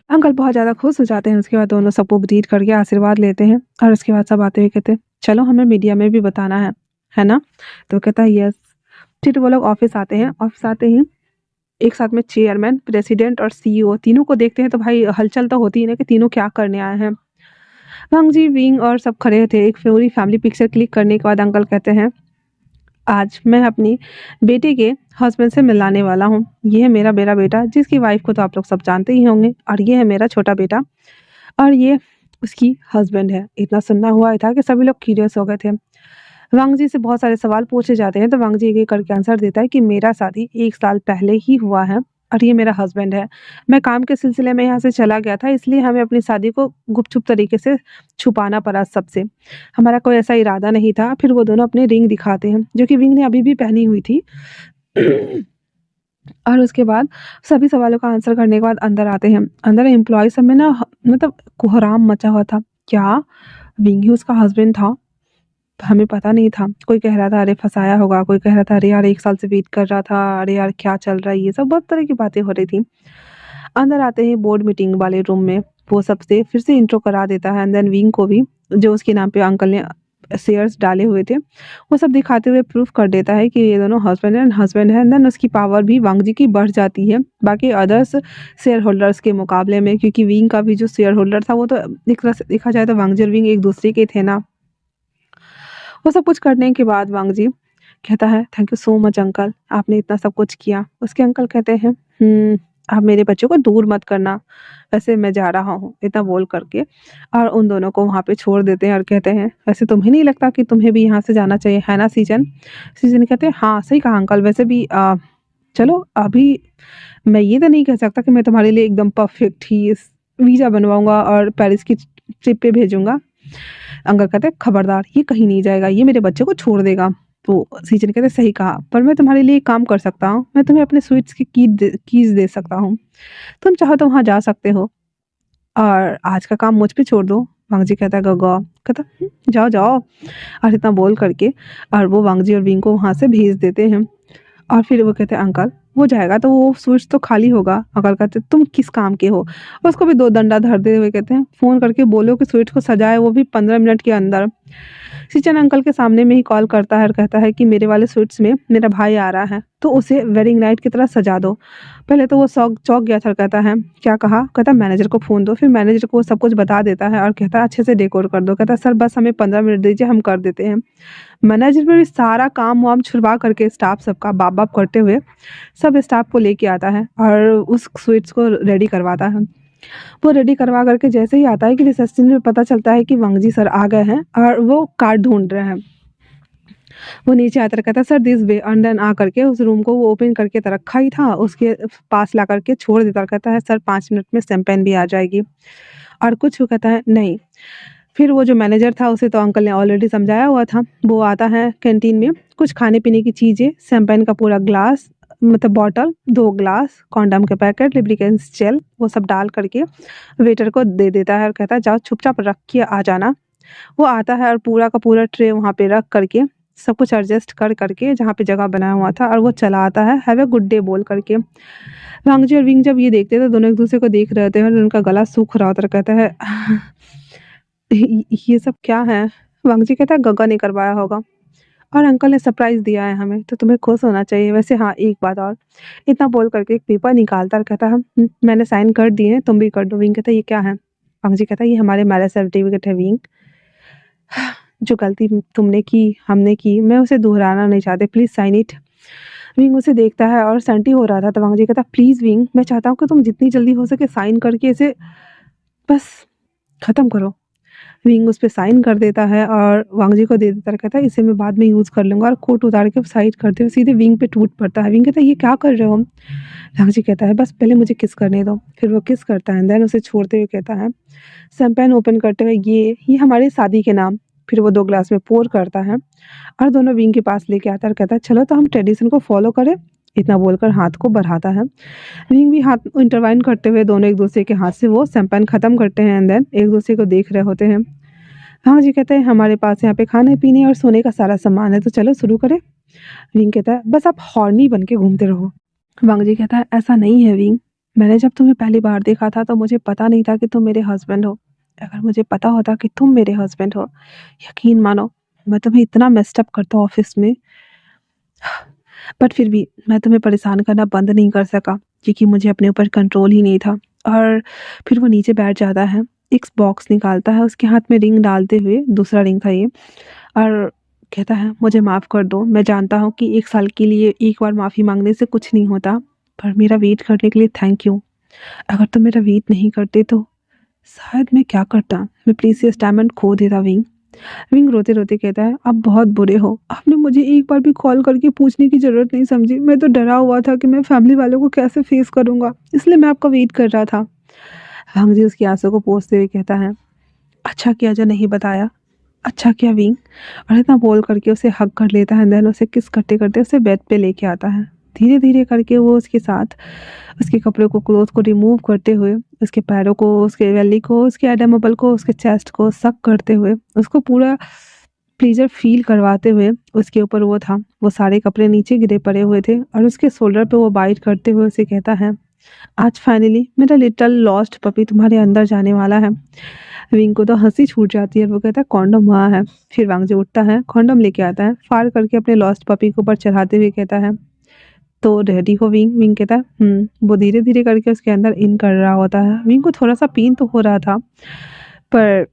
अंकल बहुत ज़्यादा खुश हो जाते हैं। उसके बाद दोनों सबको ग्रीट करके आशीर्वाद लेते हैं और उसके बाद सब आते हुए कहते हैं, चलो हमें मीडिया में भी बताना है ना? तो कहता है यस। फिर वो लोग ऑफिस आते हैं। ऑफिस आते ही एक साथ में चेयरमैन, प्रेसिडेंट और सीईओ तीनों को देखते हैं तो भाई हलचल तो होती है ना कि तीनों क्या करने आए हैं। वांगजी, विंग और सब खड़े थे। एक पूरी फैमिली पिक्चर क्लिक करने के बाद अंकल कहते हैं, आज मैं अपनी बेटी के हस्बैंड से मिलाने वाला हूँ। ये है मेरा बेटा जिसकी वाइफ को तो आप लोग सब जानते ही होंगे, और ये है मेरा छोटा बेटा और ये उसकी हस्बैंड है। इतना सुनना हुआ था कि सभी लोग क्यूरियस हो गए थे। वांग जी से बहुत सारे सवाल पूछे जाते हैं तो वांग जी एक एक करके आंसर देता है कि मेरा शादी 1 साल पहले ही हुआ है और ये मेरा हस्बैंड है। मैं काम के सिलसिले में यहाँ से चला गया था, इसलिए हमें अपनी शादी को गुपचुप तरीके से छुपाना पड़ा सबसे। हमारा कोई ऐसा इरादा नहीं था। फिर वो दोनों अपनी रिंग दिखाते हैं जो कि विंग ने अभी भी पहनी हुई थी। और उसके बाद सभी सवालों का आंसर करने के बाद अंदर आते हैं। अंदर एम्प्लॉय सब में ना मतलब कोहराम मचा हुआ था। क्या विंग ही उसका हस्बैंड था? हमें पता नहीं था। कोई कह रहा था अरे फंसाया होगा, कोई कह रहा था अरे यार 1 साल से वेट कर रहा था, अरे यार क्या चल रहा है, ये सब बहुत तरह की बातें हो रही थी। अंदर आते ही बोर्ड मीटिंग वाले रूम में वो सबसे फिर से इंट्रो करा देता है। एंड देन विंग को भी जो उसके नाम पे अंकल ने शेयर्स डाले हुए थे वो सब दिखाते हुए प्रूफ कर देता है कि ये दोनों हस्बैंड है। एंड देन उसकी पावर भी वांगजी की बढ़ जाती है बाकी अदर्स शेयर होल्डर्स के मुकाबले में, क्योंकि विंग का भी जो शेयर होल्डर था वो तो एक तरह से देखा जाए तो वांगजी और विंग एक दूसरे के थे ना। वो सब कुछ करने के बाद वांगजी कहता है, thank you so much uncle, आपने इतना सब कुछ किया। उसके अंकल कहते हैं, आप मेरे बच्चों को दूर मत करना, वैसे मैं जा रहा हूँ, इतना बोल करके और उन दोनों को वहाँ पे छोड़ देते हैं और कहते हैं, वैसे तुम्हें नहीं लगता कि तुम्हें भी यहाँ से जाना चाहिए, है ना सीजन? सीजन कहते हैं, हाँ सही कहा अंकल, वैसे भी चलो अभी मैं ये तो नहीं कह सकता कि मैं तुम्हारे लिए एकदम परफेक्ट ही वीज़ा बनवाऊंगा और पेरिस की ट्रिप पे भेजूंगा। अंकल कहते हैं, खबरदार, ये कहीं नहीं जाएगा, ये मेरे बच्चे को छोड़ देगा। तो सीजन कहते हैं, सही कहा, पर मैं तुम्हारे लिए एक काम कर सकता हूँ, मैं तुम्हें अपने स्वीट्स की कीज दे सकता हूँ, तुम चाहो तो वहाँ जा सकते हो और आज का काम मुझ पे छोड़ दो। वांगजी कहता है, गगा कहता, जाओ जाओ" और इतना बोल करके और वो वांगजी और विंग को वहाँ से भेज देते हैं। और फिर वो कहते हैं, अंकल वो जाएगा तो वो स्विच तो खाली होगा। अंकल कहते, तुम किस काम के हो? उसको भी 2 डंडा धरते हुए कहते हैं, फोन करके बोलो कि स्विच को सजाए, वो भी 15 मिनट के अंदर। सिचन अंकल के सामने में ही कॉल करता है और कहता है कि मेरे वाले स्वीट्स में मेरा भाई आ रहा है तो उसे वेडिंग नाइट की तरह सजा दो। पहले तो वो चौंक गया था, कहता है क्या कहा? कहता मैनेजर को फ़ोन दो। फिर मैनेजर को वो सब कुछ बता देता है और कहता है अच्छे से डेकोर कर दो। कहता सर बस हमें 15 मिनट दीजिए, हम कर देते हैं। मैनेजर भी सारा काम वाम छुड़वा करके स्टाफ सबका बाप बाप करते हुए सब स्टाफ को लेके आता है और उस स्वीट्स को रेडी करवाता है। वो रेडी करवा करके जैसे ही आता है कि रिसेप्शन में पता चलता है कि वांगजी सर आ गए हैं और वो कार्ड ढूंढ रहे हैं। वो नीचे आता कहता sir this way, and then आ करके उस रूम को वो ओपन करके तो रखा ही था, उसके पास ला करके छोड़ देता, कहता है सर 5 मिनट में शैंपेन भी आ जाएगी। और कुछ वो कहता है नहीं। फिर वो जो मैनेजर था उसे तो अंकल ने ऑलरेडी समझाया हुआ था। वो आता है कैंटीन में, कुछ खाने पीने की चीज़ें, शैंपेन का पूरा ग्लास मतलब बॉटल, 2 ग्लास, कॉन्डम के पैकेट, लिब्रिकेंस जेल, वो सब डाल करके वेटर को दे देता है और कहता है जाओ चुपचाप रख के आ जाना। वो आता है और पूरा का पूरा ट्रे वहाँ पे रख करके सब कुछ एडजस्ट कर करके जहाँ पे जगह बनाया हुआ था और वो चला आता है हैव ए गुड डे बोल करके। वांगजी और विंग जब ये देखते थे दोनों एक दूसरे को देख रहे थे और उनका गला सूख रहा होता, कहता है ये सब क्या है? वांगजी कहता है गगा ने करवाया होगा और अंकल ने सरप्राइज दिया है हमें, तो तुम्हें खुश होना चाहिए। वैसे हाँ एक बात और, इतना बोल करके एक पेपर निकालता और कहता है मैंने साइन कर दिए हैं, तुम भी कर दो। विंग कहता है ये क्या है? वांगजी कहता है ये हमारे मैरिज सर्टिफिकेट है विंग, जो गलती तुमने की हमने की मैं उसे दोहराना नहीं चाहते, प्लीज साइन इट। विंग उसे देखता है और सेंटी हो रहा था तो वांगजी कहता प्लीज विंग, मैं चाहता हूँ कि तुम जितनी जल्दी हो सके साइन करके इसे बस खत्म करो। विंग उस पे साइन कर देता है और वांग जी को दे देता है, कहता है इसे मैं बाद में यूज़ कर लूँगा, और कोट उतार के साइड करते हुए सीधे विंग पे टूट पड़ता है। विंग कहता है ये क्या कर रहे हो? वांग जी कहता है बस पहले मुझे किस करने दो। फिर वो किस करता है, देन उसे छोड़ते हुए कहता है शैम्पेन ओपन करते हुए ये हमारी शादी के नाम। फिर वो 2 ग्लास में पोर करता है और दोनों विंग के पास लेके आता है और कहता है चलो तो हम ट्रेडिशन को फॉलो करें। इतना बोलकर हाथ को बढ़ाता है। विंग भी हाथ इंटरवाइन करते हुए दोनों एक-दूसरे के हाथ से वो शैम्पेन खत्म करते हैं एंड देन एक-दूसरे को देख रहे होते हैं। हाँ जी, कहते हैं हमारे पास यहाँ पे खाने-पीने और सोने का सारा सामान है, तो चलो शुरू करें। विंग कहता है बस आप हॉर्नी बन के घूमते रहो। वांग जी कहता है ऐसा नहीं है विंग, मैंने जब तुम्हें पहली बार देखा था तो मुझे पता नहीं था कि तुम मेरे हस्बैंड हो। अगर मुझे पता होता कि तुम मेरे हस्बैंड हो, यकीन मानो मैं तुम्हें इतना मेस्ड अप करता ऑफिस में, बट फिर भी मैं तुम्हें परेशान करना बंद नहीं कर सका क्योंकि मुझे अपने ऊपर कंट्रोल ही नहीं था। और फिर वो नीचे बैठ जाता है, एक बॉक्स निकालता है, उसके हाथ में रिंग डालते हुए, दूसरा रिंग था ये, और कहता है मुझे माफ़ कर दो, मैं जानता हूँ कि 1 साल के लिए एक बार माफ़ी मांगने से कुछ नहीं होता, पर मेरा वेट करने के लिए थैंक यू। अगर तुम मेरा वेट नहीं करते तो शायद मैं क्या करता, मैं प्रीसियस डायमंड खो देता। विंग विंग रोते रोते कहता है आप बहुत बुरे हो, आपने मुझे एक बार भी कॉल करके पूछने की ज़रूरत नहीं समझी। मैं तो डरा हुआ था कि मैं फैमिली वालों को कैसे फेस करूँगा, इसलिए मैं आपका वेट कर रहा था। वांग जी उसकी आंसू को पोंछते हुए कहता है अच्छा किया जो नहीं बताया, अच्छा किया विंग। और इतना बोल करके उसे हग कर लेता है, देन उसे किस करते करते उसे बेड पे लेके आता है। धीरे धीरे करके वो उसके साथ उसके कपड़ों को, क्लोथ को रिमूव करते हुए, उसके पैरों को, उसके बेली को, उसके एडमबल को, उसके चेस्ट को सक करते हुए, उसको पूरा प्लेजर फील करवाते हुए, उसके ऊपर वो था, वो सारे कपड़े नीचे गिरे पड़े हुए थे और उसके शोल्डर पे वो बाइट करते हुए उसे कहता है आज फाइनली मेरा लिटिल लॉस्ट पपी तुम्हारे अंदर जाने वाला है। विंग को तो हंसी छूट जाती है और वो कहता है कॉन्डम वहाँ है। फिर वांग जो उठता है, कॉन्डम लेके आता है, फाड़ करके अपने लॉस्ट पपी के ऊपर चढ़ाते हुए कहता है तो रेडी हो विंग? विंग कहता है वो धीरे धीरे करके उसके अंदर इन कर रहा होता है। विंग को थोड़ा सा पेन तो हो रहा था, पर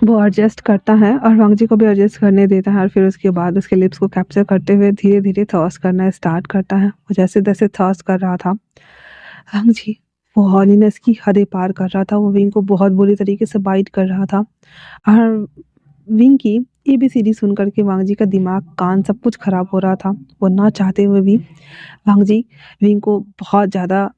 वो एडजस्ट करता है और वांग जी को भी एडजस्ट करने देता है, और फिर उसके बाद उसके लिप्स को कैप्चर करते हुए धीरे धीरे थर्स करना स्टार्ट करता है। वो जैसे जैसे थर्स कर रहा था, वांग जी वो हॉलीनेस की हदें पार कर रहा था। वो विंग को बहुत बुरी तरीके से बाइट कर रहा था, और विंग की एबीसीडी सुन कर के वांग जी का दिमाग, कान सब कुछ खराब हो रहा था। वो ना चाहते हुए भी वांग जी विंग को बहुत ज़्यादा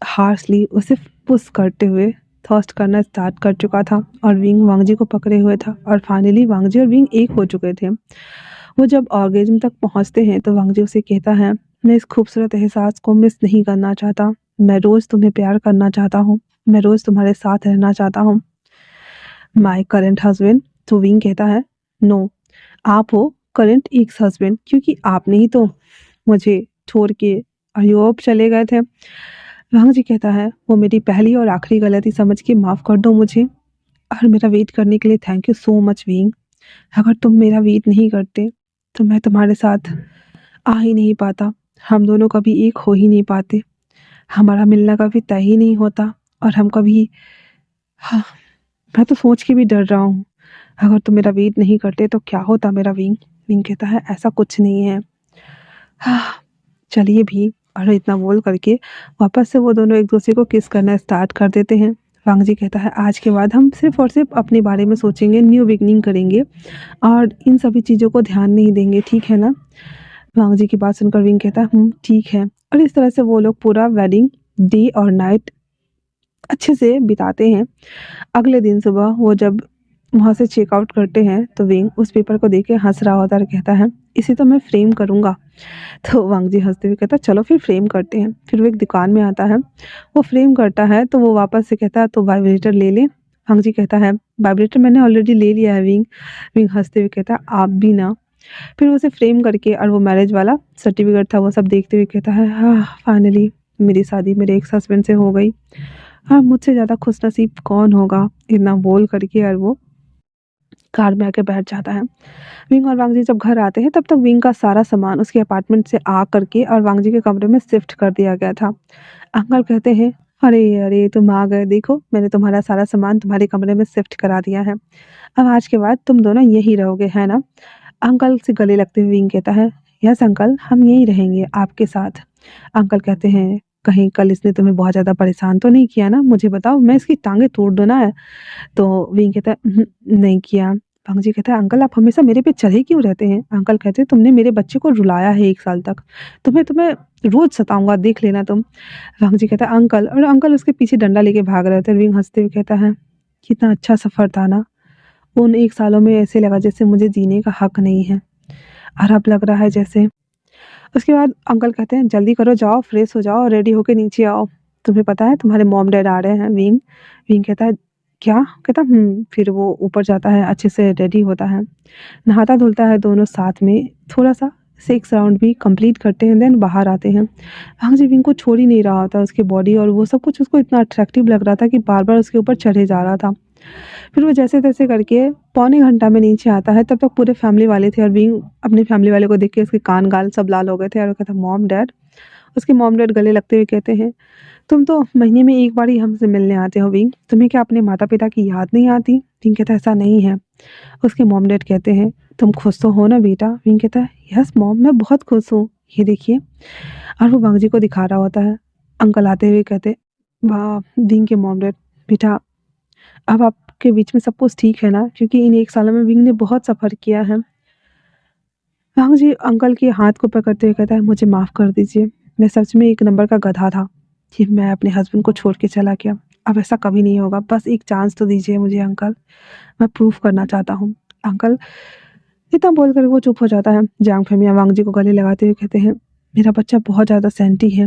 हार्शली उसे पुश करते हुए थर्स्ट करना स्टार्ट कर चुका था, और विंग वांग जी को पकड़े हुए था, और फाइनली वांग जी और विंग एक हो चुके थे। वो जब ऑर्गेज्म तक पहुंचते हैं तो वांग जी उसे कहता है मैं इस खूबसूरत एहसास को मिस नहीं करना चाहता, मैं रोज़ तुम्हें प्यार करना चाहता हूँ, मैं रोज़ तुम्हारे साथ रहना चाहता हूँ, माय करंट हस्बैंड। तो विंग कहता है नो, आप हो करंट एक्स हस्बैंड, क्योंकि आपने ही तो मुझे छोड़ के अयोप चले गए थे। वांग जी कहता है वो मेरी पहली और आखिरी गलती समझ के माफ़ कर दो मुझे, और मेरा वेट करने के लिए thank you so much wing. अगर तुम मेरा वेट नहीं करते तो मैं तुम्हारे साथ आ ही नहीं पाता, हम दोनों कभी एक हो ही नहीं पाते, हमारा मिलना कभी तय ही नहीं होता, और हम कभी, हाँ, मैं तो सोच के भी डर रहा हूँ, अगर तुम मेरा वेट नहीं करते तो क्या होता मेरा विंग। विंग कहता है ऐसा कुछ नहीं है, हाँ, चलिए भी। और इतना बोल करके वापस से वो दोनों एक दूसरे को किस करना स्टार्ट कर देते हैं। वांग जी कहता है आज के बाद हम सिर्फ और सिर्फ अपने बारे में सोचेंगे, न्यू बिगनिंग करेंगे और इन सभी चीज़ों को ध्यान नहीं देंगे, ठीक है ना? वांग जी की बात सुनकर विंग कहता है ठीक है। और इस तरह से वो लोग पूरा वेडिंग डे और नाइट अच्छे से बिताते हैं। अगले दिन सुबह वो जब वहाँ से चेकआउट करते हैं तो विंग उस पेपर को देख के हंस रहा होता है और कहता है इसे तो मैं फ्रेम करूँगा। तो वांग जी हंसते हुए कहता है चलो फिर फ्रेम करते हैं। फिर वो एक दुकान में आता है, वो फ्रेम करता है, तो वो वापस से कहता है तो वाइब्रेटर ले लें। वांग जी कहता है वाइब्रेटर मैंने ऑलरेडी ले लिया है विंग। विंग हंसते हुए कहता है आप भी ना। फिर वो उसे फ्रेम करके और वो मैरिज वाला सर्टिफिकेट था वो सब देखते हुए कहता है हाँ फाइनली मेरी शादी मेरे एक्स हस्बैंड से हो गई, हाँ मुझसे ज़्यादा खुशनसीब कौन होगा। इतना बोल करके और वो कार में आके बैठ जाता है। विंग और वांग जी जब घर आते हैं तब तक विंग का सारा सामान उसके अपार्टमेंट से आ करके और वांग जी के कमरे में शिफ्ट कर दिया गया था। अंकल कहते हैं अरे अरे तुम आ गए, देखो मैंने तुम्हारा सारा सामान तुम्हारे कमरे में शिफ्ट करा दिया है, अब आज के बाद तुम दोनों यहीं रहोगे, है ना? अंकल से गले लगते हुए विंग कहता है यस अंकल, हम यहीं रहेंगे आपके साथ। अंकल कहते हैं कहीं कल इसने तुम्हें बहुत ज़्यादा परेशान तो नहीं किया ना? मुझे बताओ, मैं इसकी टाँगें तोड़ दूँ ना? तो विंग कहता है, नहीं किया।" भांग जी कहता है, "अंकल आप हमेशा मेरे पे चढ़े क्यों रहते हैं?" अंकल कहते हैं, "तुमने मेरे बच्चे को रुलाया है 1 साल तक। तुम्हें तुम्हें रोज़ सताऊँगा, देख लेना तुम।" भांग जी कहता है, "अंकल" और अंकल उसके पीछे डंडा लेके भाग रहे थे। विंग हँसते हुए कहता है, "कितना अच्छा सफ़र था ना? उन 1 सालों में ऐसे लगा जैसे मुझे जीने का हक नहीं है, और अब लग रहा है जैसे।" उसके बाद अंकल कहते हैं, "जल्दी करो, जाओ फ्रेश हो जाओ, रेडी होके नीचे आओ। तुम्हें पता है तुम्हारे मॉम-डैड आ रहे हैं।" विंग विंग कहता है, "क्या?" कहता है, फिर वो ऊपर जाता है, अच्छे से रेडी होता है, नहाता-धुलता है, दोनों साथ में थोड़ा-सा 6 राउंड भी कंप्लीट करते हैं, देन बाहर आते हैं। भांग जी विंग को छोड़ ही नहीं रहा होता, उसकी बॉडी और वो सब कुछ उसको इतना अट्रैक्टिव लग रहा था कि बार-बार उसके ऊपर चढ़े जा रहा था। फिर वो जैसे-तैसे करके पौने घंटा में नीचे आता है, तब तक पूरे फैमिली वाले थे और विंग अपनी फैमिली वाले को देख के उसके कान-गाल सब लाल हो गए थे और वो कहता है, "मॉम, डैड।" उसके मॉम-डैड गले लगते हुए कहते हैं, "तुम तो महीने में 1 बार ही हमसे मिलने आते हो विंग, तुम्हें क्या अपने माता-पिता की याद नहीं आती?" विंग कहता है, "ऐसा नहीं है।" उसके मॉम-डैड कहते हैं, "तुम खुश तो हो ना बेटा?" विंग कहता है, "यस मॉम, मैं बहुत खुश हूँ, ये देखिए।" और वो भांग जी को दिखा रहा होता है। अंकल आते हुए कहते, "वाह!" विंग के मॉम-डैड, "बेटा, अब आपके बीच में सब कुछ ठीक है ना? क्योंकि इन 1 सालों में विंग ने बहुत सफ़र किया है।" भांग जी अंकल के हाथ को पकड़ते हुए कहता है, "मुझे माफ़ कर दीजिए, मैं सच में 1 नंबर का गधा था कि मैं अपने हस्बैंड को छोड़ के चला गया। अब ऐसा कभी नहीं होगा, बस एक चांस तो दीजिए मुझे अंकल, मैं प्रूव करना चाहता हूँ।" अंकल इतना बोलकर वो चुप हो जाता है। जांग फेमिया वांग जी को गले लगाते हुए कहते हैं, "मेरा बच्चा बहुत ज़्यादा सेंटी है,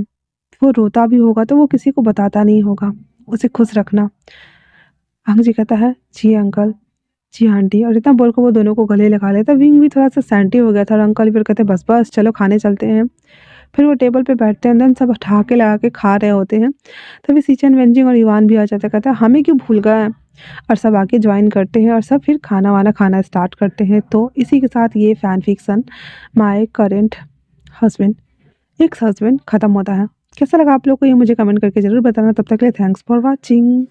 वो रोता भी होगा तो वो किसी को बताता नहीं होगा, उसे खुश रखना।" वांग जी कहता है, "जी अंकल, जी आंटी।" और इतना बोलकर वो दोनों को गले लगा लेता है। विंग भी थोड़ा-सा सेंटी हो गया था और अंकल फिर कहते हैं, "बस, बस चलो खाने चलते हैं।" फिर वो टेबल पे बैठते हैं, देन सब ठहाके लगा के खा रहे होते हैं। तभी सीचेन, वेनजिंग और इवान भी आ जाता है, कहता है, "हमें क्यों भूल गए?" और सब आके जॉइन करते हैं और सब फिर खाना-वाना खाना स्टार्ट करते हैं। तो इसी के साथ ये fan fiction my current husband ex husband खत्म होता है। कैसा लगा आप लोग को ये मुझे कमेंट करके ज़रूर बताना। तब तक के लिए थैंक्स फॉर वॉचिंग।